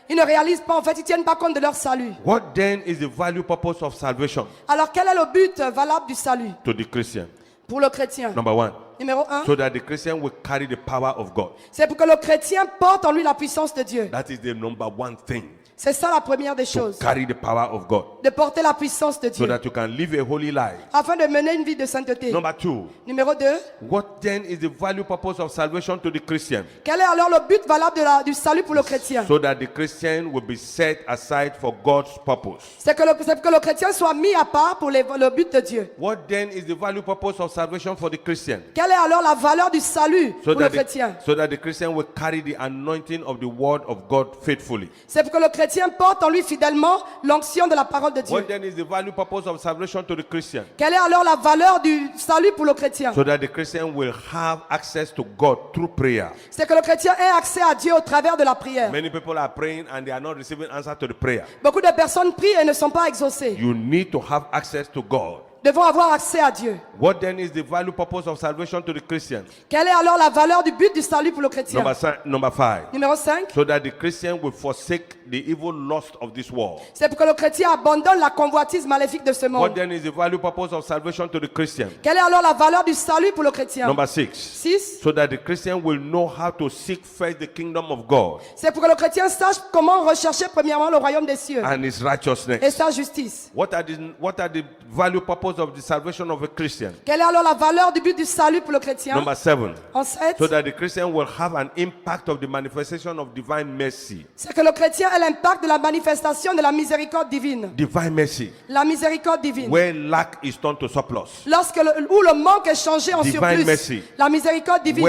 ils ne réalisent pas, en fait, ils ne tiennent pas compte de leur salut. What then is the value purpose of salvation Alors quel est le but valable du salut to the Christian? pour le chrétien? Number one, Numéro 1, so that the Christian will carry the power of God. c'est pour que le chrétien porte en lui la puissance de Dieu. That is the number one thing, C'est ça la première des to choses, carry the power of God, de porter la puissance de so Dieu, that you can live a holy life. afin de mener une vie de sainteté. Number two, Numéro 2, what then is the value purpose of salvation to the Christian? quel est alors le but valable du salut pour le chrétien? So that the Christian will be set aside for God's purpose. C'est que le chrétien soit mis à part pour le but de Dieu. What then is the value purpose of salvation for the Christian? Quelle est alors la valeur du salut So pour le that, chrétien? so that the Christian will carry the anointing of the word of God faithfully. C'est pour que le chrétien porte en lui fidèlement l'onction de la parole de What Dieu. then is the value purpose of salvation to the Christian? Quelle est alors la valeur du salut pour le chrétien? So that the Christian will have access to God through prayer. C'est que le chrétien ait accès à Dieu au travers de la prière. Many people are praying and they are not receiving answer to the prayer. Beaucoup de personnes prient et ne sont pas exaucées. You need to have access to God. Devons avoir accès à Dieu. What then is the value purpose of salvation to the Christian? Quelle est alors la valeur du but du salut pour le chrétien? Number five. Numéro 5, So that the Christian will forsake the evil lust of this world. c'est pour que le chrétien abandonne la convoitise maléfique de ce What monde. then is the value purpose of salvation to the Christian? Quelle est alors la valeur du salut pour le chrétien? Number 6. 6, So that the Christian will know how to seek first the kingdom of God c'est pour que le chrétien sache comment rechercher premièrement le royaume des cieux and his righteousness. et sa justice. What are the value purpose of the salvation of a Christian? Quelle est alors la valeur du but du salut pour le chrétien? Number 7. En 7, So that the Christian will have an impact of the manifestation of divine mercy. c'est que le chrétien ait l'impact de la manifestation de la miséricorde divine. Divine mercy. La miséricorde divine. Where lack is turned to surplus. Où le manque est changé en Divine surplus. mercy. La miséricorde divine.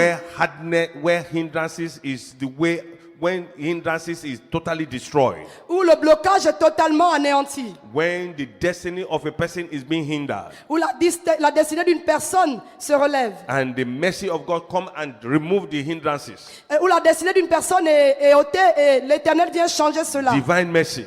Where hindrances is the way, when hindrances is totally destroyed. Où le blocage est totalement anéanti. When the destiny of a person is being hindered. Où la destinée d'une personne se relève. And the mercy of God come and remove the hindrances. Et où la destinée d'une personne est ôtée et l'Éternel vient changer cela. Divine mercy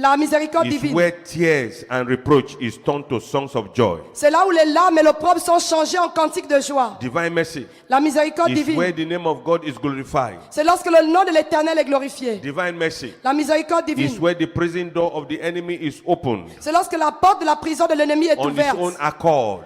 La miséricorde is divine. where tears and reproach is turned to songs of joy. C'est là où les larmes et l'opprobre sont changés en cantiques de joie. Divine mercy La miséricorde is where divine. the name of God is glorified. C'est lorsque le nom de l'Éternel est glorifié. Divine mercy La miséricorde is divine. where the prison door of the enemy is opened C'est lorsque la porte de la prison de l'ennemi est on his ouverte. own accord.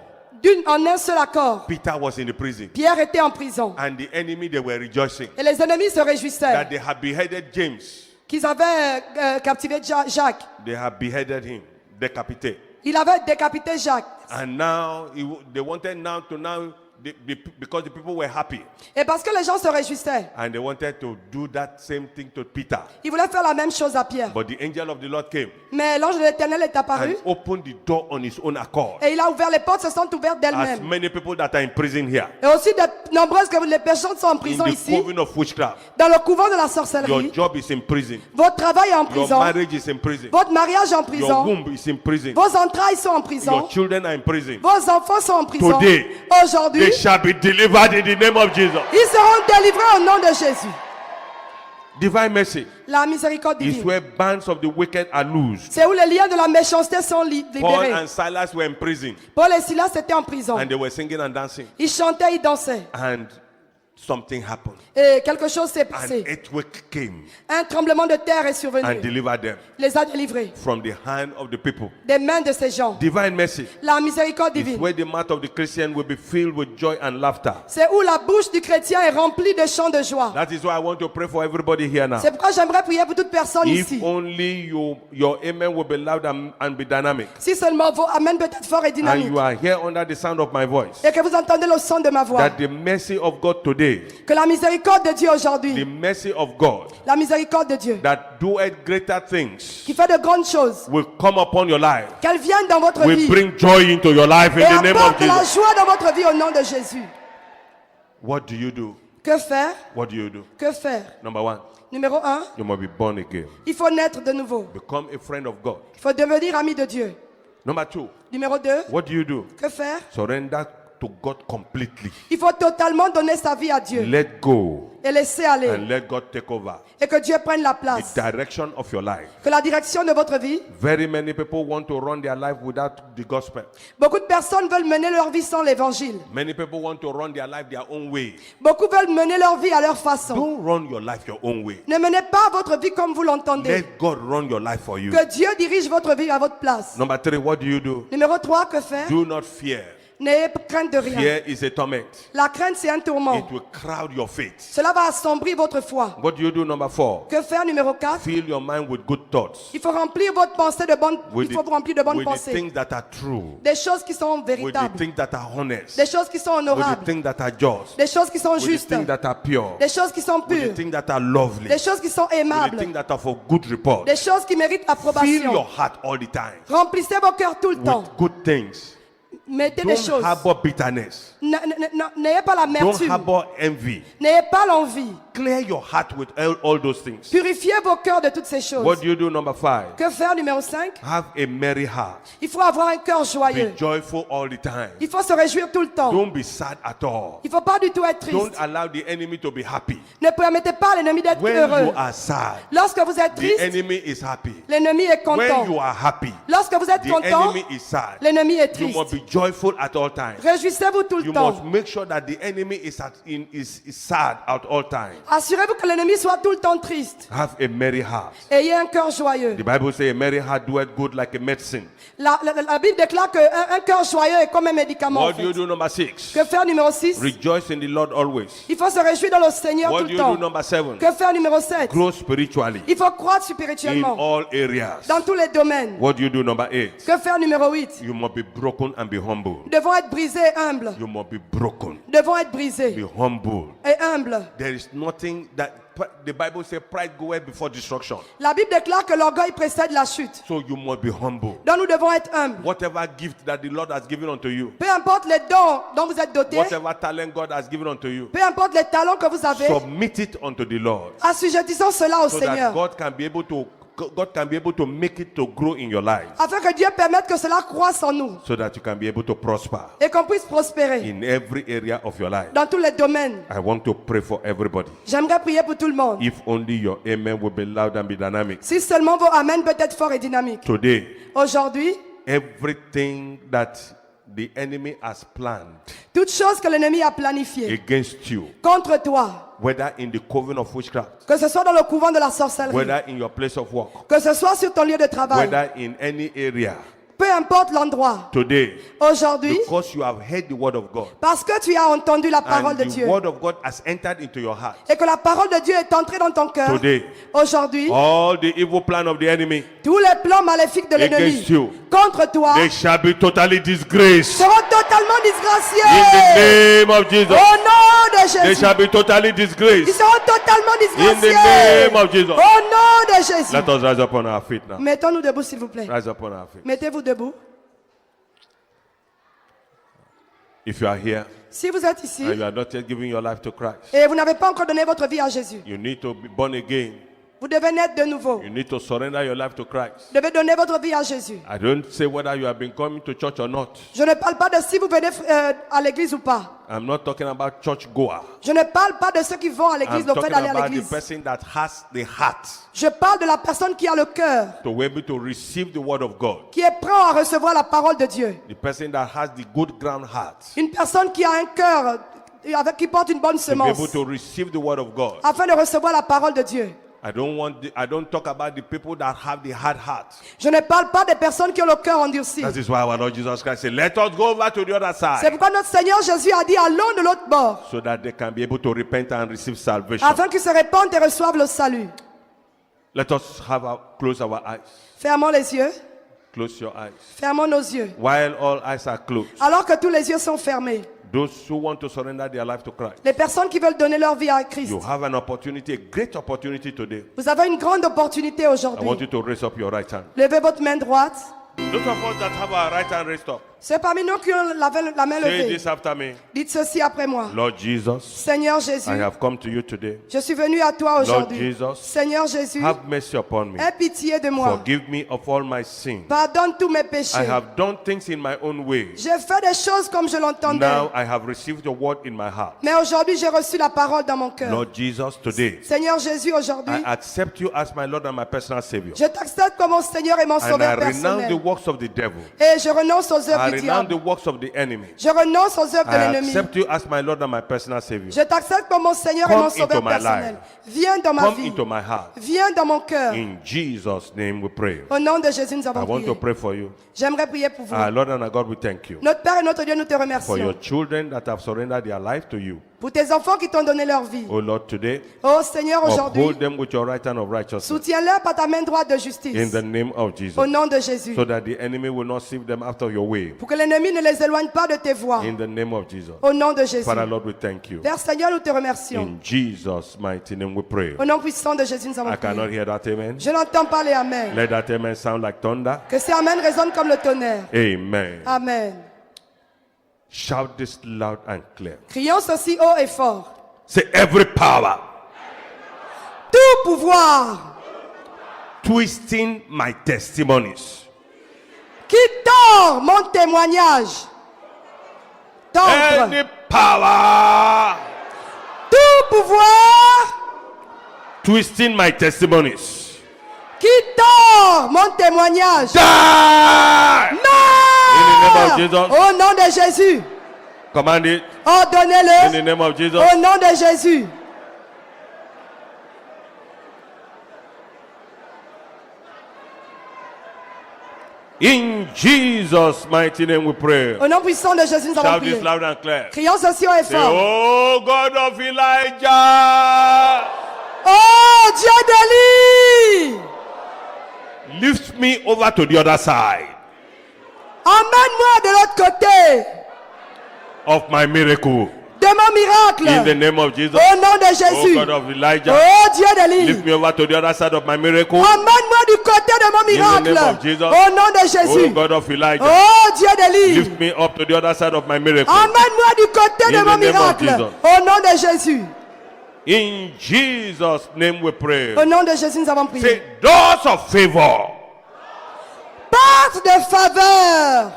En un seul accord. Peter was in the prison Pierre était en prison. and the enemy, they were rejoicing Et les ennemis se réjouissaient that they had beheaded James. qu'ils avaient captivé Jacques. They had beheaded him, decapitated. Il avait décapité Jacques. And now they wanted now to because the people were happy Et parce que les gens se réjouissaient, and they wanted to do that same thing to Peter. ils voulaient faire la même chose à Pierre. But the angel of the Lord came Mais l'ange de l'Éternel est apparu and opened the door on his own accord. et il a ouvert les portes, se sont ouvertes As d'elles-mêmes. many people that are in prison here, Et aussi de nombreuses que les personnes sont en in prison the ici, coven of witchcraft, dans le couvent de la your sorcellerie. job is in prison, Votre travail est en your prison, marriage is in prison, votre mariage est en your prison, womb is in prison, vos entrailles sont en prison, your children are in prison. vos enfants sont en prison. Today, Aujourd'hui, They shall be delivered in the name of Jesus. ils seront délivrés au nom de Jésus. Divine mercy La miséricorde is divine. where bands of the wicked are loosed. C'est où les liens de la méchanceté sont Paul libérés. and Silas were in prison Paul et Silas étaient en prison. and they were singing and dancing, Ils chantaient, ils dansaient. and something happened. Et quelque chose s'est An passé. earthquake came Un tremblement de terre est and survenu. delivered them Les a délivrés from the hand of the people. des mains de ces gens. Divine mercy La miséricorde is divine. where the mouth of the Christian will be filled with joy and laughter. C'est où la bouche du chrétien est remplie de chants de joie. That is why I want to pray for everybody here now. C'est pourquoi j'aimerais prier pour toute personne If ici. only your amen will be loud and be dynamic, Si seulement vos amen peut être fort et and dynamique. you are here under the sound of my voice, Et que vous entendez le son de ma voix. that the mercy of God today, Que la miséricorde de Dieu the aujourd'hui, mercy of God la miséricorde de Dieu, that doeth greater things, qui fait de grandes choses, will come upon your life, qu'elle vienne dans votre will vie bring joy into your life et in the name of apporte la Jesus. joie dans votre vie au nom de Jésus. What do you do? Que faire? What do you do? Que faire? Number one, Numéro 1, you must be born again. il faut naître de nouveau. Become a friend of God. Il faut devenir ami de Dieu. Number two, Numéro 2, what do you do? que faire? Surrender to God completely. Il faut totalement donner sa vie à Dieu Let go et laisser aller. and let God take over Et que Dieu prenne la the place. direction of your life. Que la direction de votre vie, Very many people want to run their life without the gospel. beaucoup de personnes veulent mener leur vie sans l'évangile. Many people want to run their life their own way. Beaucoup veulent mener leur vie à leur façon. Don't run your life your own way. Ne menez pas votre vie comme vous l'entendez. Let God run your life for you. Que Dieu dirige votre vie à votre place. Number three, what do you do? Numéro 3, que faire? Do not fear. N'ayez crainte de rien. Fear is a torment. La crainte, c'est un tourment. It will crowd your faith. Cela va assombrir votre foi. What do you do? Number four, Que faire? Numéro 4, fill your mind with good thoughts. il faut remplir votre pensée de bonnes, With il faut vous remplir de bonnes with the pensées. things that are true. Des choses qui sont With the véritables. things that are honest. Des choses qui sont With the honorables. things that are just. Des choses qui sont With the justes. things that are pure. Des choses qui sont With the pures. things that are lovely. Des choses qui sont With the aimables. things that are for good report. Des choses qui méritent Fill approbation. your heart all the time Remplissez vos cœurs tout le temps. with good things. Mettez des Don't choses. harbor bitterness. N'ayez pas Don't l'amertume. harbor envy. N'ayez pas l'envie. Clear your heart with all those things. Purifiez vos cœurs de toutes ces choses. What do you do? Number five, Que faire? Numéro 5, have a merry heart. il faut avoir un cœur Be joyeux. joyful all the time. Il faut se réjouir tout le temps. Don't be sad at all. Il ne faut pas du tout être Don't triste. allow the enemy to be happy. Ne permettez pas à l'ennemi d'être When heureux. you are sad, Lorsque vous êtes the triste, enemy is happy. l'ennemi est When you content. are happy, Lorsque vous êtes the content, enemy is sad. l'ennemi est You must triste. be joyful at all times. Réjouissez-vous tout You le temps. must make sure that the enemy is sad at all times. Assurez-vous que l'ennemi soit tout le temps triste. Have a merry heart. Ayez un cœur joyeux. The Bible says a merry heart doeth good like a medicine. La Bible déclare qu'un cœur joyeux est comme un médicament. en What do you fait. do? Number 6. Que faire? Numéro 6, Rejoice in the Lord always. il faut se réjouir dans le Seigneur What tout do le you do? temps. Number 7. Que faire? Numéro 7, Grow spiritually il faut croître in spirituellement all areas. dans tous les domaines. What do you do? Number 8. Que faire? Numéro 8, You must be broken and be humble. nous devons être brisés et humbles. You must be broken. Nous devons être brisés Be humble. et humbles. There is nothing that the Bible says pride goeth before destruction. La Bible déclare que l'orgueil précède la chute. So you must be humble. Donc nous devons être humbles. Whatever gift that the Lord has given unto you, Peu importe les dons dont vous êtes dotés, whatever talent God has given unto you, peu importe les talents que vous avez, submit it unto the Lord assujettissons cela au so that Seigneur. God can be able to make it to grow in your life, Afin que Dieu permette que cela croisse en nous so that you can be able to prosper et qu'on puisse prospérer in every area of your life. dans tous les domaines. I want to pray for everybody. J'aimerais prier pour tout le monde. If only your amen will be loud and be dynamic. Si seulement vos amens peuvent être forts et dynamiques. Today, Aujourd'hui, everything that the enemy has planned toute chose que l'ennemi a planifiée against you, contre toi, whether in the coven of witchcraft, que ce soit dans le couvent de la sorcellerie, whether in your place of work, que ce soit sur ton lieu de travail, whether in any area, Peu importe l'endroit. Today, Aujourd'hui, because you have heard the word of God, parce que tu as entendu la parole and de the Dieu word of God has entered into your heart. et que la parole de Dieu est entrée dans ton cœur, Today, aujourd'hui, all the evil plan of the enemy tous les plans maléfiques de l'ennemi against you, contre toi they shall be totally disgraced. seront totalement In the disgraciés. name of Jesus, Au nom de they Jésus. shall be totally Ils disgraced. seront totalement In the disgraciés. name of Jesus. Au nom de Jésus. Let us rise up on our feet now. Mettons-nous debout, s'il vous plaît. Rise up on our feet. Mettez-vous debout. If you are here Si vous êtes ici and you are not yet giving your life to Christ, et vous n'avez pas encore donné votre vie à Jésus, you need to be born again. vous devez naître de nouveau. You need to surrender your life to Christ. Vous devez donner votre vie à Jésus. I don't say whether you have been coming to church or not. Je ne parle pas de si vous venez à l'église ou pas. I'm not talking about church goer. Je ne parle pas de ceux qui vont à l'église, I'm le fait talking d'aller à about the l'église. person that has the heart Je parle de la personne qui a le cœur, to be able to receive the word of God. qui est prêt à recevoir la parole de Dieu. The person that has the good ground heart Une personne qui a un cœur qui porte une bonne to be able semence to receive the word of God. afin de recevoir la parole de Dieu. I don't talk about the people that have the hard heart. Je ne parle pas des personnes qui ont le cœur endurci. That is why our Lord Jesus Christ said, let us go over to the other C'est side pourquoi notre Seigneur Jésus a dit allons de l'autre bord so that they can be able to repent and receive salvation. afin qu'ils se répandent et reçoivent le salut. Let us close our eyes. Fermons les yeux, Close your eyes. fermons nos yeux. While all eyes are closed, Alors que tous les yeux sont fermés, those who want to surrender their life to Christ, les personnes qui veulent donner leur vie à Christ, you have an opportunity, a great opportunity today. vous avez une grande opportunité I want aujourd'hui. you to raise up your right hand. Levez votre main droite. Those of us that have our right hand raised up, C'est parmi nous qui ont la main say levée. this after me. Dites ceci après moi. Lord Jesus, Seigneur Jésus, I have come to you today. je suis venu à toi aujourd'hui. Jesus, Seigneur Jésus, Have mercy upon me. aie pitié de moi. Forgive me of all my sins. Pardonne tous mes I péchés. have done things in my own way. J'ai fait des choses comme je l'entendais. Now I have received your word in my heart. Mais aujourd'hui, j'ai reçu la parole dans mon cœur. Lord Jesus, today Seigneur Jésus, aujourd'hui, I accept you as my Lord and my personal Savior. je t'accepte comme mon Seigneur et mon And I Sauveur renounce the personnel. works of the devil. Et je renonce aux I œuvres du renounce diable. the works of the enemy. Je renonce aux œuvres de I l'ennemi. accept you as my Lord and my personal Savior. Je t'accepte comme mon Seigneur et Come mon Sauveur into my personnel. life. Viens dans ma Come vie. into my heart. Viens dans mon cœur. In Jesus' name we pray. Au nom de Jésus, nous I avons want to prié. pray for you. J'aimerais prier pour vous. Our Lord and our God, we thank you Notre Père et notre Dieu, nous te for remercions. your children that have surrendered their life to you. Pour tes enfants qui t'ont donné leur vie. Oh Lord, today, Oh Seigneur, aujourd'hui, uphold them with your right hand of righteousness soutiens-leur par ta main droite de in justice. the name of Jesus, Au nom de Jésus. so that the enemy will not sieve them after your way. Pour que l'ennemi ne les éloigne pas de tes voies. In the name of Jesus. Au nom de Jésus. Father, Lord, we thank you. Père Seigneur, nous te remercions. In Jesus' mighty name we pray. Au nom puissant de Jésus, nous avons I cannot prié. hear that amen. Je n'entends pas les Amen. Let that amen sound like thunder. Que ces Amen résonnent comme le tonnerre. Amen. Amen. Shout this loud and clear. Crions ceci haut et fort. Say every power Tout pouvoir twisting my testimonies. qui tord mon témoignage. Tordre. Any power Tout pouvoir twisting my testimonies. qui tord mon témoignage. Die! In the name of Jesus. Au nom de Jésus. Command it. In Ordonnez-le. the name of Jesus. Au nom de Jésus. In Jesus' mighty name we pray. Au nom puissant de Jésus, nous avons Shout prié. this loud and clear. Crions ceci haut et Say, fort. oh God of Elijah, Oh Dieu d'Élie, lift me over to the other side emmène-moi de l'autre côté of my miracle. de mon miracle. In the name of Jesus. Au nom de Oh Jésus. God of Elijah, Oh Dieu d'Élie, lift me over to the other side of my miracle. emmène-moi du côté de mon In the miracle. name of Jesus. Au nom de Oh Jésus. God of Elijah, Oh Dieu d'Élie, lift me up to the other side of my miracle. emmène-moi du côté de In mon the name of miracle. Jesus. Au nom de Jésus. In Jesus' name we pray. Au nom de Jésus, nous avons prié. Say, doors of favor Porte de faveur.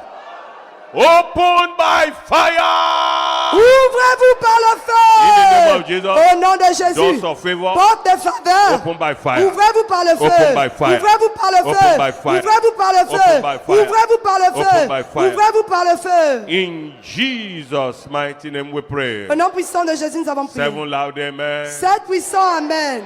open by fire. Ouvrez-vous par le In the name feu. of Jesus. Au nom de Jésus. Doors of favor Porte de faveur. open by fire. Ouvrez-vous par le feu. Open by fire. Ouvrez-vous par le Open feu. by fire. Ouvrez-vous par le Open feu. by fire. Ouvrez-vous par le Open feu. by fire. Ouvrez-vous par le feu. In Jesus' mighty name we pray. Au nom puissant de Jésus, nous avons prié. 7 loud amen. 7 puissants, Amen.